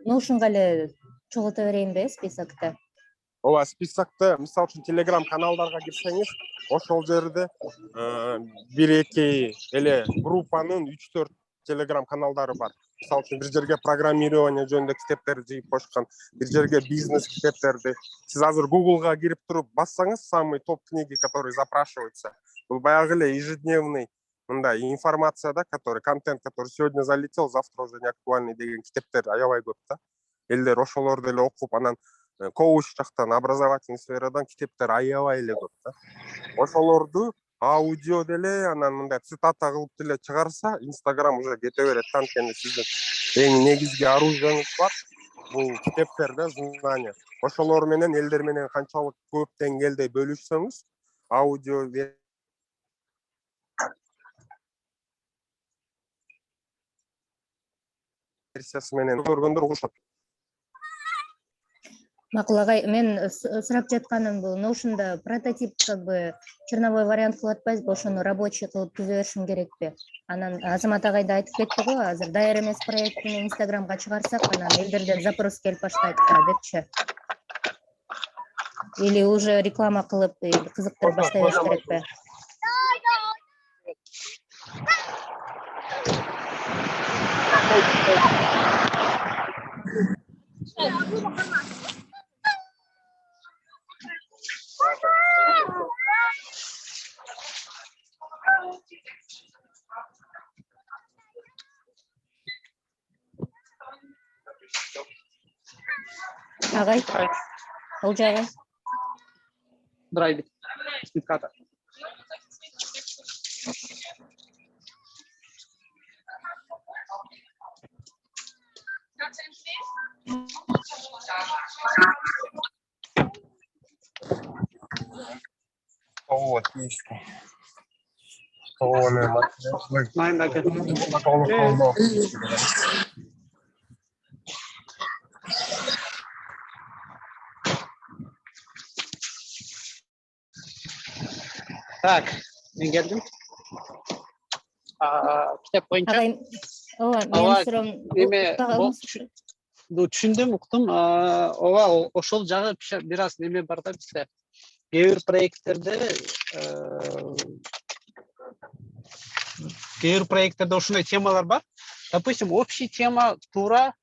Speaker 8: Notion'га эле чогулта берейинби списокто?
Speaker 6: Ооба, списокто мисалы үчүн Telegram каналдарга кирсеңиз, ошол жерде бир эки эле группанын 3-4 Telegram каналдары бар. Мисалы үчүн бир жерге программирование жөнүндө китептерди жыйып коюшкан, бир жерге бизнес китептерди. Сиз азыр Google'га кирип туруп бассаңыз, самый топ книги, которые запрашиваются, бул баягы эле ежедневный мындай информация да, который контент, который сегодня залетел, завтра уже не актуальный деген китептер аябай көп да. Элдер ошолорду эле окуп, анан коуч жактан, образовательный сферадан китептер аябай эле көп да. Ошолорду аудио деле, анан мындай цитата кылып деле чыгарса, Инстаграм уже кете берет. Анткени сиздин эң негизги оружияңыз бар, бул китептер да, знания. Ошолор менен элдер менен канчалык көп деңгээлде бөлүшсөңүз, аудио версиясы менен көргөндөр угушат.
Speaker 8: Макул агай, мен сурап жатканым бул Notion'да прототип как бы черновой вариант кылып атпайбызбы, ошону рабочий кылып түзө беришим керекпи? Анан Азамат агай да айтып кетти го, азыр даяр эмес проектини Инстаграмга чыгарсак, анан элдерден запрос келип баштайт да депчи. Или уже реклама кылып кызыктырып баштай бериш керекпи? Агай, Олжа агай.
Speaker 1: Драйвит. Спиката.
Speaker 6: Вот, есть. Столовая
Speaker 1: Так, мен келдим. Китеп боюнча.
Speaker 8: Агай, мен суроом
Speaker 1: Түшүндүм, уктум. Ооба, ошол жагы бир аз неме бар да бизде. Кээ бир проекттерде ошондой темалар бар. Допустим, общий тема туура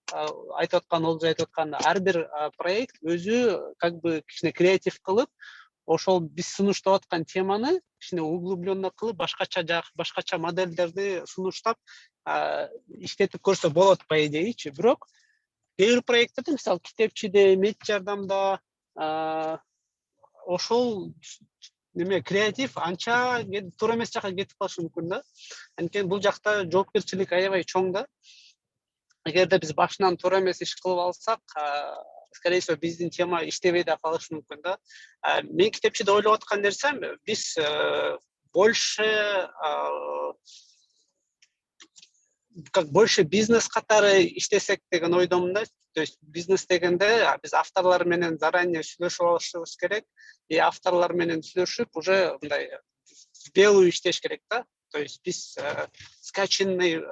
Speaker 1: айтып аткан, Олжа айтып аткан ар бир проект өзү как бы кичине креатив кылып, ошол биз сунуштап аткан теманы кичине углубленно кылып башкача модельдерди сунуштап иштетип көрсө болот по идеячи. Бирок кээ бир проекттерде, мисалы Китепчиде, Мед Жардамда ошол неме креатив анча туура эмес жакка кетип калышы мүмкүн да. Анткени бул жакта жоопкерчилик аябай чоң да. Эгерде биз башынан туура эмес иш кылып алсак, скорее всего, биздин тема иштебей да калышы мүмкүн да. Мен Китепчиде ойлоп аткан нерсем, биз больше бизнес катары иштесек деген ойдомун да. То есть бизнес дегенде биз авторлор менен заранее сүйлөшүп алышыбыз керек. И авторлор менен сүйлөшүп уже мындай в белую иштеш керек да. То есть биз скачанный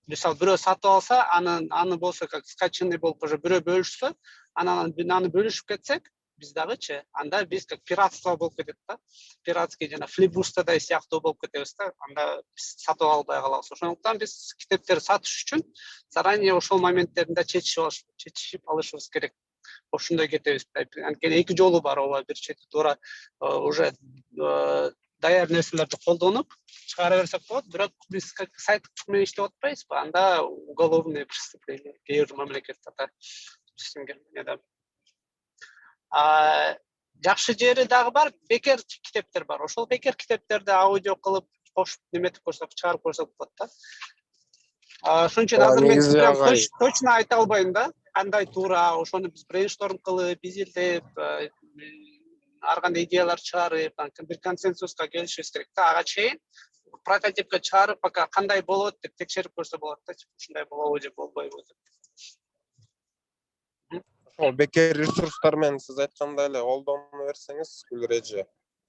Speaker 1: мисалы бирөө сатып алса, аны болсо как скачанный болуп уже бирөө бөлүшсө, аны бөлүшүп кетсек, биз дагычы, анда биз как пиратство болуп кетет да. Пиратский жана флипбустадай сыяктуу болуп кетебиз да. Анда биз сатып албай калабыз. Ошондуктан биз китептерди сатыш үчүн заранее ошол моменттеринде чечишип алышыбыз керек. Ошондой кетебиз. Анткени эки жолу бар, ооба, бир чети туура уже даяр нерселерди колдонуп чыгара берсек болот. Бирок биз как сайттык менен иштеп атпайбызбы? Анда уголовный преступление кээ бир мамлекеттерде. Жакшы жери дагы бар, бекер китептер бар. Ошол бекер китептерди аудио кылып, кошуп неметип көрсөк, чыгарып көрсөк болот да. Ошон үчүн азыр мен прям точно айта албайм да, кандай туура. Ошону биз брейншторм кылып, изилдеп, ар кандай идеялар чыгарып, бир консенсуска келишибиз керек да. Ага чейин прототипке чыгарып, пока кандай болот деп текшерип көрсө болот да. Ушундай болобу же болбойбу деп.
Speaker 6: Ошол бекер ресурстар менен сиз айткандай эле колдоно берсеңиз, Гүлреже,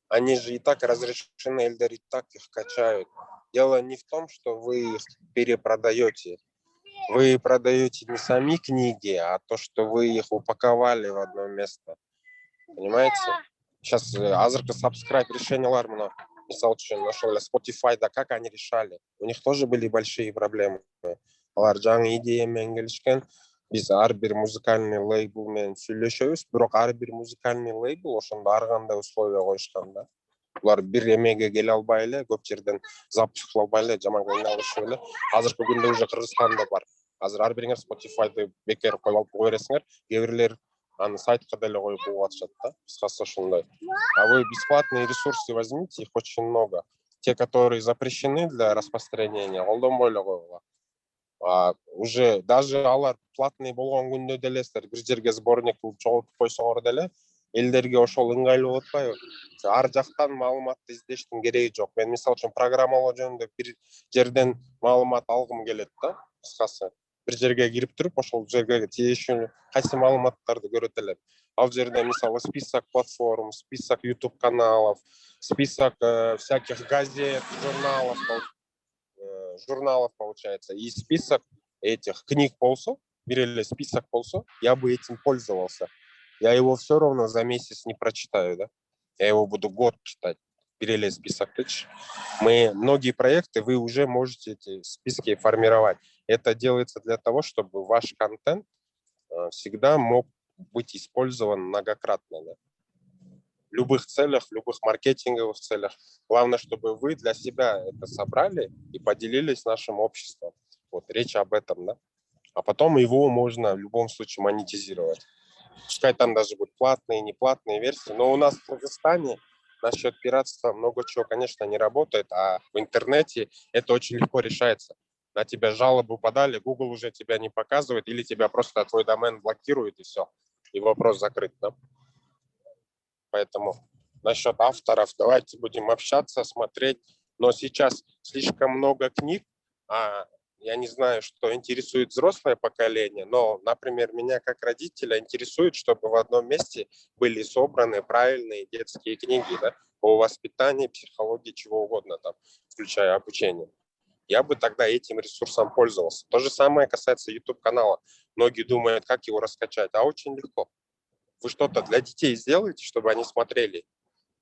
Speaker 6: они же и так разрешены, элдер и так их качают. Дело не в том, что вы их перепродаете. Вы продаете не сами книги, а то, что вы их упаковали в одно место. Понимаете? Сейчас азыркы subscribe решениялар мына, мисалы үчүн ошол эле Spotify'да как они решали? У них тоже были большие проблемы. Алар жаңы идея менен келишкен. Биз ар бир музыкальный лейбл менен сүйлөшөбүз, бирок ар бир музыкальный лейбл ошондо ар кандай условия коюшкан да. Булар бир эмеге келе албай эле, көп жерден запуск кыла албай эле, жаман кыйналышып эле. Азыркы күндө уже Кыргызстанда бар. Азыр ар бириңер Spotify'ды бекер коюп алып кое бересиңер, кээ бирлер аны сайтка деле коюп коюп атышат да. Кыскасы ошондой. А вы бесплатные ресурсы возьмите, их очень много. Те, которые запрещены для распространения, колдонбой эле койгула. Уже даже алар платный болгон күндө деле бир жерге сборник кылып чогултуп койсоңор деле элдерге ошол ыңгайлуу болуп атпайбы? Ар жактан маалыматты издештин кереги жок. Мен мисалы үчүн программалоо жөнүндө бир жерден маалымат алгым келет да, кыскасы. Бир жерге кирип туруп, ошол жерге тиешелүү кайсы маалыматтарды көрөт элем. Ал жерде мисалы список платформ, список YouTube каналов, список всяких газет, журналов получается, и список этих книг болсо, бир эле список болсо, я бы этим пользовался. Я его все равно за месяц не прочитаю, да? Я его буду год читать. Бир эле списоктычы. Многие проекты вы уже можете эти списки формировать. Это делается для того, чтобы ваш контент всегда мог быть использован многократно, да? В любых целях, в любых маркетинговых целях. Главное, чтобы вы для себя это собрали и поделились с нашим обществом. Вот речь об этом, да. А потом его можно в любом случае монетизировать. Пускай там даже будут платные, неплатные версии. Но у нас в Кыргызстане насчет пиратства много чего, конечно, не работает. А в интернете это очень легко решается. На тебя жалобу подали, Google уже тебя не показывает, или тебя просто твой домен блокирует, и все. И вопрос закрыт, да. Поэтому насчет авторов давайте будем общаться, смотреть. Но сейчас слишком много книг, я не знаю, что интересует взрослое поколение, но, например, меня как родителя интересует, чтобы в одном месте были собраны правильные детские книги, да, по воспитанию, психологии, чего угодно, там, включая обучение. Я бы тогда этим ресурсом пользовался. То же самое касается YouTube-канала. Многие думают, как его раскачать, а очень легко. Вы что-то для детей сделаете, чтобы они смотрели.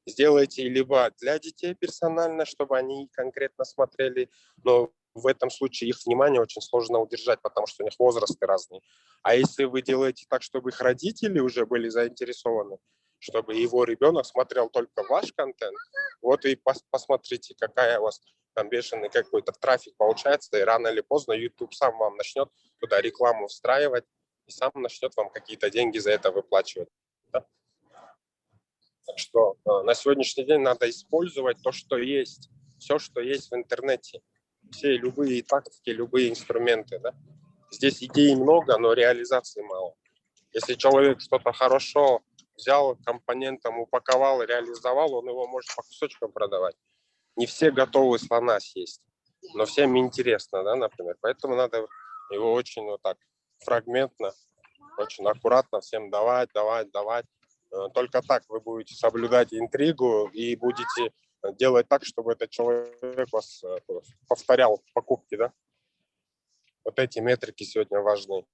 Speaker 6: Сделайте либо для детей персонально, чтобы они конкретно смотрели, но в этом случае их внимание очень сложно удержать, потому что у них возрасты разные. А если вы делаете так, чтобы их родители уже были заинтересованы, чтобы его ребенок смотрел только ваш контент. Вот и посмотрите, какая у вас там бешеный какой-то трафик получается, и рано или поздно YouTube сам вам начнет туда рекламу встраивать, и сам начнет вам какие-то деньги за это выплачивать. Да? Так что на сегодняшний день надо использовать то, что есть, все, что есть в интернете, все любые тактики, любые инструменты. Да? Здесь идей много, но реализации мало. Если человек что-то хорошо взял, компонентом упаковал, реализовал, он его может по кусочкам продавать. Не все готовы слона съесть, но всем интересно, да, например. Поэтому надо его очень вот так фрагментно, очень аккуратно всем давать. Только так вы будете соблюдать интригу и будете делать так, чтобы этот человек вас повторял покупки, да. Вот эти метрики сегодня важны.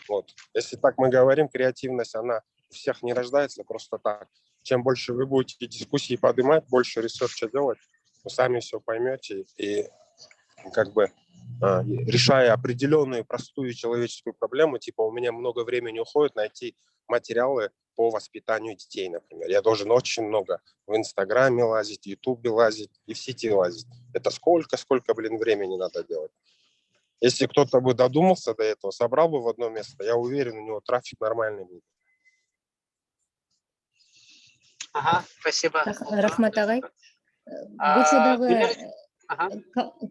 Speaker 6: Вот. Если так мы говорим, креативность, она у всех не рождается просто так. Чем больше вы будете дискуссии поднимать, больше ресерча делать, вы сами все поймете и как бы решая определенную простую человеческую проблему, типа у меня много времени уходит найти материалы по воспитанию детей, например. Я должен очень много в Инстаграме лазить, в Ютубе лазить и в сети лазить. Это сколько, времени надо делать. Если кто-то бы додумался до этого, собрал бы в одно место, я уверен, у него трафик нормальный будет.
Speaker 1: Ага, спасибо.
Speaker 8: Рахмат агай. Бучудагы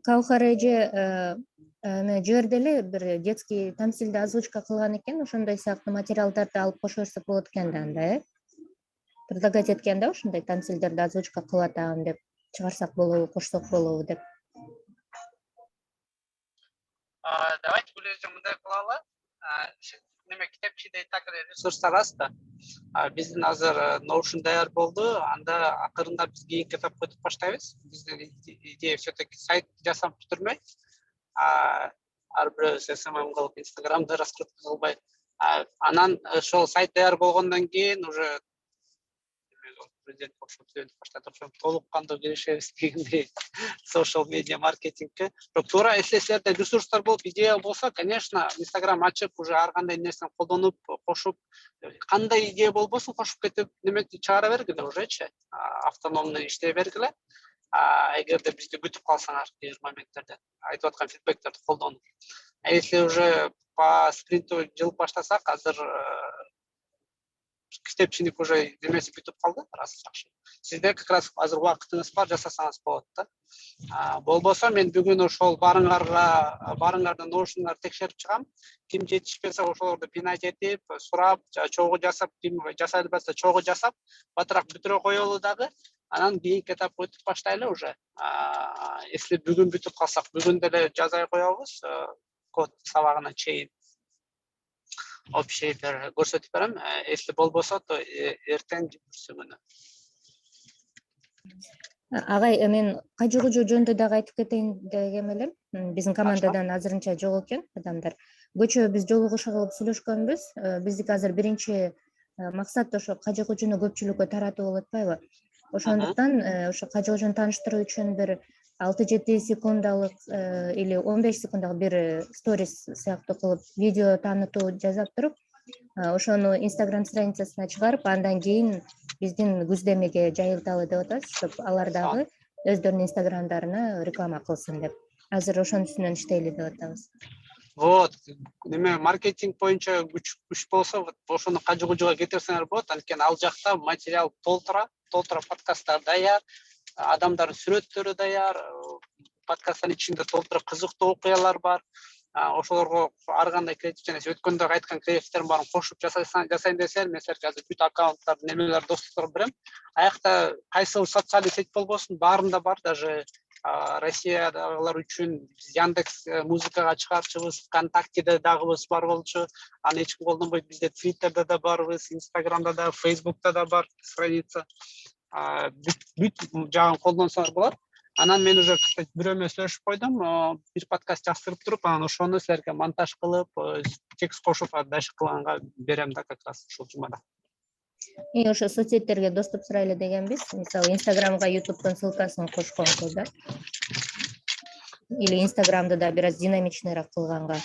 Speaker 8: Каухар эже жерде эле бир детский тамсилди озвучка кылган экен, ошондой сыяктуу материалдарды алып кошо болот экен да анда, предлагать эткен да, ушундай тамсилдерди озвучка кылып атам деп чыгарсак болобу, кошсок болобу деп.
Speaker 1: Давайте мындай кылалы. Неме китепчиде так эле ресурстар аз да. Биздин азыр Notion даяр болду. Анда акырында биз кийинки этапка өтүп баштайбыз. Биздин идея все-таки сайт жасап бүтүрмөй. Ар бирөөбүз SMM кылып, Instagramда раскрутка кылбай. Анан ошол сайт даяр болгондон кийин уже президент толук кандуу киришебиз дегендей social media маркетингке. Туура эслесилерде ресурстар болуп, идея болсо, конечно, Instagram ачып, уже ар кандай нерсени колдонуп, кошуп, кандай идея болбосун кошуп кетип, немети чыгара бергиле ужечи, автономный иштей бергиле. Эгерде бизди күтүп калсаңар бир моменттерде айтып аткан фидбектерди колдонуп. Если уже по спринту жылып баштасак, азыр китепчиник уже немеси бүтүп калды, раз жакшы. Сизде как раз азыр убактыңыз бар, жасасаңыз болот да. Болбосо мен бүгүн ошол барыңардан Notion'дар текшерип чыгам. Ким жетишпесе ошолорду пинать этип, сурап, чогуу жасап, ким жасай албаса чогуу жасап, батыраак бүтүрө коелу дагы. Анан кийинки этапка өтүп баштайлы уже. Если бүгүн бүтүп калсак, бүгүн деле жазай коебуз, код сабагына чейин. Общий бир көрсөтүп берем. Если болбосо, то эртең жүрсү күнү.
Speaker 8: Агай, мен кажы-кужу жөнүндө дагы айтып кетейин деген элем. Биздин командадан азырынча жок экен адамдар. Көчө биз жолугушуу кылып сүйлөшкөнбүз. Биздики азыр биринчи максат ошо кажы-кужуну көпчүлүккө таратуу болуп атпайбы? Ошондуктан ошо кажы-кужуну тааныштыруу үчүн бир 6-7 секундалык или 15 секундалык бир сторис сыяктуу кылып видео таанытуу жасап туруп, ошону Instagram страницасына чыгарып, андан кийин биздин күздемеге жайылталы деп атабыз, чтобы алар дагы өздөрүнүн Instagramдарына реклама кылсын деп. Азыр ошонун үстүнөн иштейли деп атабыз.
Speaker 1: Вот, неме маркетинг боюнча күч болсо, ошону кажы-кужуга кетирсеңер болот. Анткени ал жакта материал толтура подкасттар даяр, адамдардын сүрөттөрү даяр, подкасттын ичинде толтура кызыктуу окуялар бар. Ошолорго ар кандай креатив жана өткөндө айткан креативтердин баарын кошуп жасайын десеңер, мен силерге азыр бүт аккаунттарды, немелер, достуктарды берем. Аякта кайсы социалдык сеть болбосун, баарында бар, даже Россиядагылар үчүн Яндекс музыкага чыгарчыбыз, ВКонтактеде дагыбыз бар болчу. Аны эч ким колдонбойт. Бизде Твиттерде да барбыз, Инстаграмда да, Фейсбукта да бар страница. Бүт жагын колдонсоңор болот. Анан мен уже бирөөмө сүйлөшүп койдум, бир подкаст жаздырып туруп, анан ошону силерге монтаж кылып, текст кошуп, дальше кылганга берем да, как раз ушул жумада.
Speaker 8: Ошо соцсеттерге доступ сурайлы дегенбиз. Мисалы, Инстаграмга, Ютубтун ссылкасын кошконго да. Или Инстаграмды да бир аз динамичныйраак кылганга.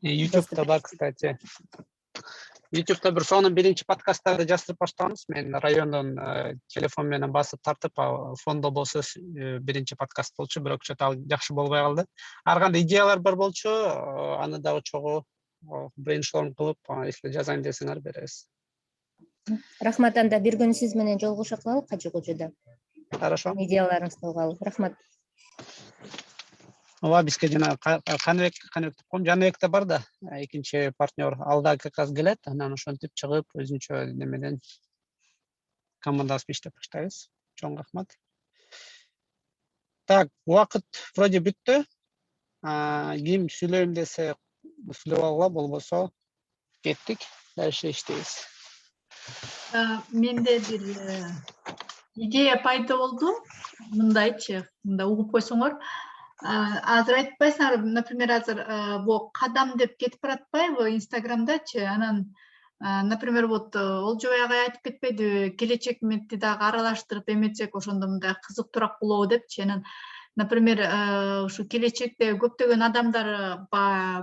Speaker 1: Ютубта бар, кстати. YouTube'da bir sonun birinci podcastlarda жаздырып баштаганбыз. Мен райондон телефон менен басып тартып, фондо болсо биринчи подкаст болчу, бирок чөт ал жакшы болбой калды. Ар кандай идеялар бар болчу, аны дагы чогуу брейншторм кылып, если жазайын десеңер беребиз.
Speaker 8: Рахмат, анда бир күн сиз менен жолугуша кылалы Качы кожода.
Speaker 1: Хорошо.
Speaker 8: Идеяларыңызды алалы. Рахмат.
Speaker 1: Ооба, бизге жана Каныбек деп коем, Жаныбек да бар да, экинчи партнер. Алда как раз келет, анан ошентип чыгып, өзүнчө немеден командалашып иштеп баштайбыз. Чоң рахмат. Так, убакыт вроде бүттү. Ким сүйлөйм десе сүйлөп алгыла, болбосо кеттик. Дальше иштейбиз.
Speaker 5: Менде бир идея пайда болду. Мындайчы, мында угуп койсоңор. Азыр айтпайсыңар, например, азыр бу кадам деп кетип баратпайбы Инстаграмдачы, анан например, вот Олжобай агай айтып кетпейди, келечек метти дагы аралаштырып эметсек ошондо мындай кызыктуураак болобу депчи. Анан например, ушу келечекте көптөгөн адамдар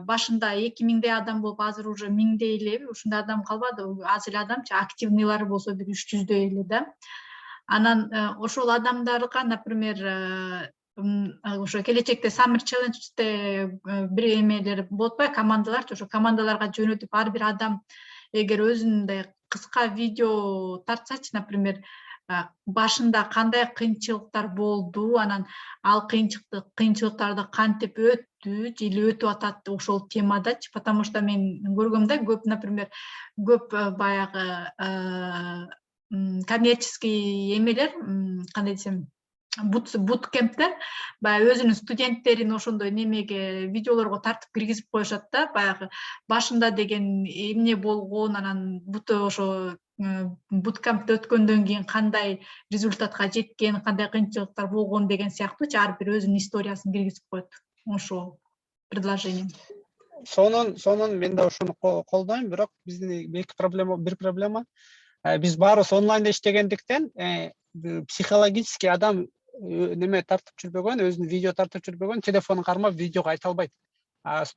Speaker 5: башында 2000 адам болуп, азыр уже 1000 эле, ушундай адам калбады. Аз эле адамчы, активныйлар болсо бир 300 эле да. Анан ошол адамдарга, например, ошо келечекте Summer Challenge'те бир эмелер болот атпайбы, командаларчы, ошо командаларга жөнөтүп, ар бир адам эгер өзүндөй кыска видео тартсачы, например, башында кандай кыйынчылыктар болду, анан ал кыйынчылыктарды кантип өттү, же өтүп атат ошол темадачы. Потому что мен көргөм да, көп, например, көп баягы коммерческий эмелер, кандай десем, буткемптер баягы өзүнүн студенттерин ошондой немеге, видеолорго тартып киргизип коюшат да, баягы башында деген эмне болгон, анан ошо буткемпти өткөндөн кийин кандай результатка жеткен, кандай кыйынчылыктар болгон деген сыяктуучу ар бир өзүнүн историясын киргизип коет. Ошол предложением.
Speaker 1: Сонун мен да ошону колдойм, бирок биздин бир проблема. Биз баарыбыз онлайнда иштегендиктен, психологически адам неме тартып жүрбөгөн, өзүнүн видео тартып жүрбөгөн, телефонун кармап видеого айта албайт.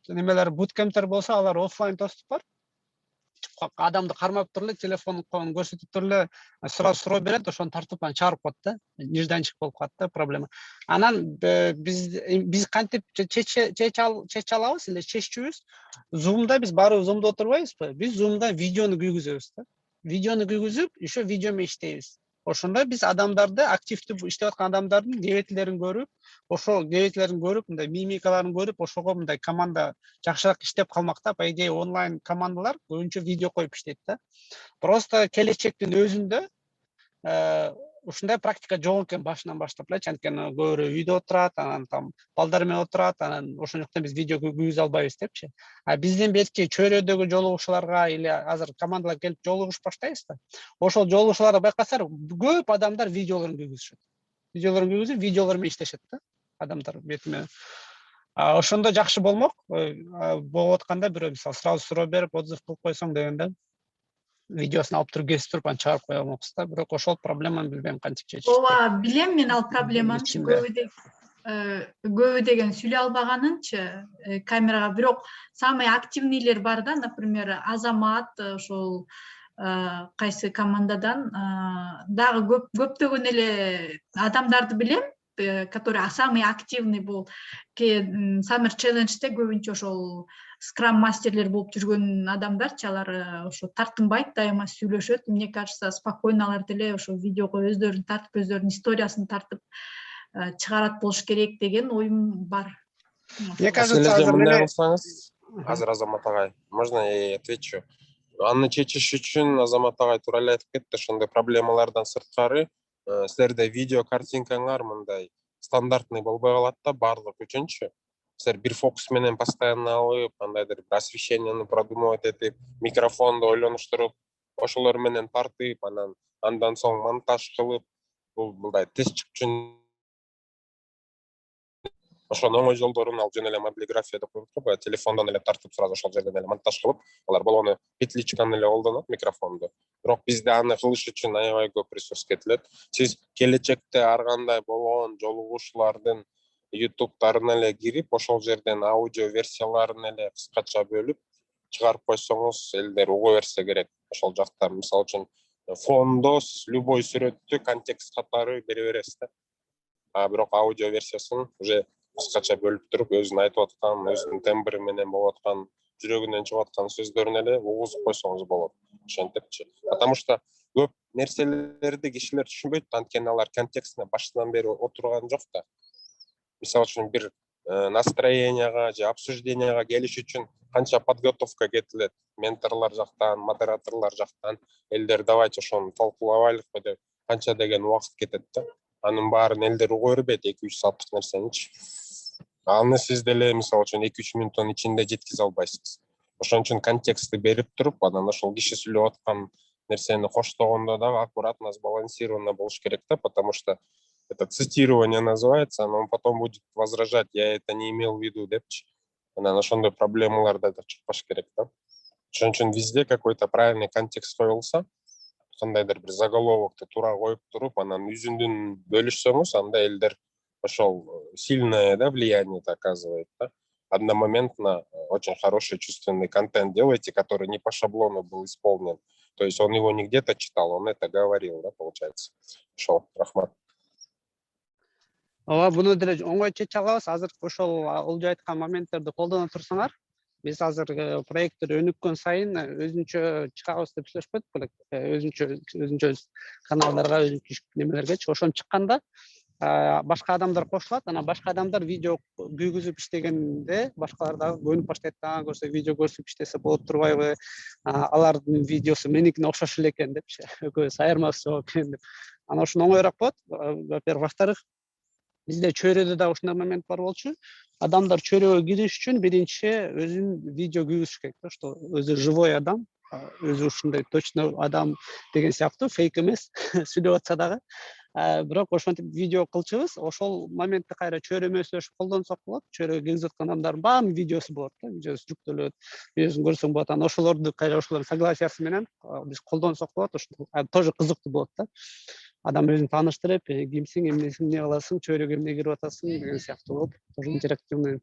Speaker 1: Немелер буткемптер болсо, алар офлайн доступ бар. Адамды кармап туруп эле, телефонун көрсөтүп туруп эле суроо берет, ошону тартып чыгарып коет да. Нежданчик болуп калат да, проблема. Анан биз кантип чече алабыз эле, чечүүбүз. Zoom'да биз баарыбыз Zoom'да отурбайбызбы? Биз Zoom'да видеону күйгүзөбүз да. Видеону күйгүзүп, еще видео менен иштейбиз. Ошондо биз адамдарды, активдүү иштеп аткан адамдардын кебетилерин көрүп, мындай мимикаларын көрүп, ошого мындай команда жакшыраак иштеп калмак да. По идее, онлайн командалар көбүнчө видео коюп иштейт да. Просто келечектин өзүндө ушундай практика жок экен башынан баштап эле, анткени көбүрө үйдө отурат, анан там балдар менен отурат, анан ошондуктан биз видео күйгүзө албайбыз депчи. Биздин бетки чөйрөдөгү жолугушууларга или азыр командалар келип жолугушуп баштайбыз да. Ошол жолугушууларда байкасаңар, көп адамдар видеолорун күйгүзүшөт. Видеолорун күйгүзүп, видеолор менен иштешет да адамдар бети менен. Ошондо жакшы болмок. Болуп атканда бирөө мисалы сразу суроо берип, отзыв кылып койсоң дегенде, видеосун алып туруп кесип туруп чыгарып кое алмакпыз да. Бирок ошол проблеманы билбейм кантип чечишти.
Speaker 5: Ооба, билем мен ал проблеманычы, көбү деген сүйлөй албаганынчы камерага. Бирок самый активныйлер бар да, например, Азамат, ошол кайсы командадан дагы көптөгөн эле адамдарды билем, который самый активный бул. Summer Challenge'те көбүнчө ошол скрам мастерлер болуп жүргөн адамдарчы, алар ошо тартынбайт, дайыма сүйлөшөт. Мне кажется, спокойно алар деле ошо видеого өздөрүн тартып, өздөрүнүн историясын тартып чыгарат болуш керек деген оюм бар.
Speaker 1: Мне кажется,
Speaker 6: азыр Азамат агай, можно я отвечу? Аны чечиш үчүн Азамат агай туура эле айтып кетти, ошондой проблемалардан сырткары силерде видео картинкаңар мындай стандартный болбой калат да, баардык үчүнчү. Силер бир фокус менен постоянно алып, кандайдыр бир освещенияны продумовать этип, микрофонду ойлонуштуруп, ошолор менен тартып, андан соң монтаж кылып, бул мындай тез чыгып үчүн ошонун оңой жолдорун ал жөн эле мобилография деп коет го, телефондон эле тартып сразу ошол жерден эле монтаж кылып, алар болгону петличканы эле колдонот, микрофонду. Бирок бизде аны кылыш үчүн аябай көп ресурс кетилет. Сиз келечекте ар кандай болгон жолугушуулардын ютубтарына эле кирип, ошол жерден аудио версияларын эле кыскача бөлүп, чыгарып койсоңуз элдер уга берсе керек. Ошол жакта мисалы үчүн фондо сиз любой сүрөттү контекст катары бере бересиз да. А бирок аудио версиясын уже кыскача бөлүп туруп өзүнүн айтып аткан, өзүнүн тембри менен болуп аткан, жүрөгүнөн чыгып аткан сөздөрүн эле угузуп койсоңуз болот. Ошентипчи. Потому что көп нерселерди кишилер түшүнбөйт, анткени алар контекстине башынан бери отурган жок да. Мисалы үчүн бир настроенияга же обсужденияга келиш үчүн канча подготовка кетилет, менторлор жактан, модераторлор жактан, элдер давайте ошону талкуулабайлыкпы деп канча деген убакыт кетет да. Анын баарын элдер уга бербейт 2-3 сааттык нерсеничи. Аны сиз деле мисалы үчүн 2-3 мүнөттүн ичинде жеткизе албайсыз. Ошон үчүн контекстти берип туруп, анан ошол киши сүйлөп аткан нерсени коштогондо дагы аккуратно, сбалансированно болуш керек да, потому что это цитирование называется, но он потом будет возражать, я это не имел в виду депчи. Анан ошондой проблемаларда да чыкпаш керек да. Ошон үчүн везде какой-то правильный контекст коюлса, кандайдыр бир заголовокты туура коюп туруп, анан үзүндүн бөлүшсөңүз, анда элдер ошол сильное, да, влияние оказывает, да. Одномоментно очень хороший чувственный контент делаете, который не по шаблону был исполнен. То есть он его не где-то читал, он это говорил, да, получается. Ошол, рахмат.
Speaker 1: Ооба, буну деле оңой чече алабыз. Азыр ошол Олжо айткан моменттерди колдоно турсаңар, биз азыр проекттер өнүккөн сайын өзүнчө чыгабыз деп сүйлөшпөдүк белек? Өзүнчө каналдарга, өзүнчө немелергечи. Ошон чыкканда башка адамдар кошулат, анан башка адамдар видео күйгүзүп иштегенде башкалар дагы көнүп баштайт да, көрсө видео көрсүп иштесе болот турбайбы? Алардын видеосу меникине окшош эле экен депчи. Экөөбүз айырмасы жок экен деп. Анан ошону оңоюраак болот. Во-первых, во-вторых, бизде чөйрөдө да ушундай момент бар болчу. Адамдар чөйрөгө кириш үчүн биринчи өзүн видео күйгүзүш керек да, что өзү живой адам, өзү ушундай точно адам деген сыяктуу, фейк эмес сүйлөп атса дагы. Бирок ошентип видео кылчубуз. Ошол моментти кайра чөйрө менен колдонсок болот. Чөйрөгө киргизип аткан адамдардын баарынын видеосу болот да, видеосу жүктөлөт, видеосун көрсөң болот. Анан ошолорду кайра ошолордун согласиясы менен биз колдонсок болот. Ошол тоже кызыктуу болот да. Адам өзүн тааныштырып, кимсиң, эмнесиң, эмне кыласың, чөйрөгө эмне кирип атасың деген сыяктуу болуп, тоже интерактивный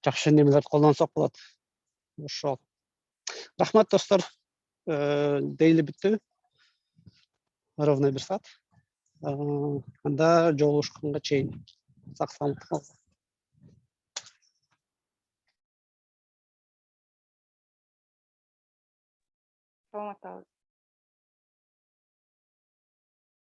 Speaker 1: жакшы немелерди колдонсок болот. Ошол. Рахмат достор. Дейли бүттү. Ровно 1 саат. Анда жолугушканга чейин. Сак саламаттык болуңуз.
Speaker 3: Саламатсызбы.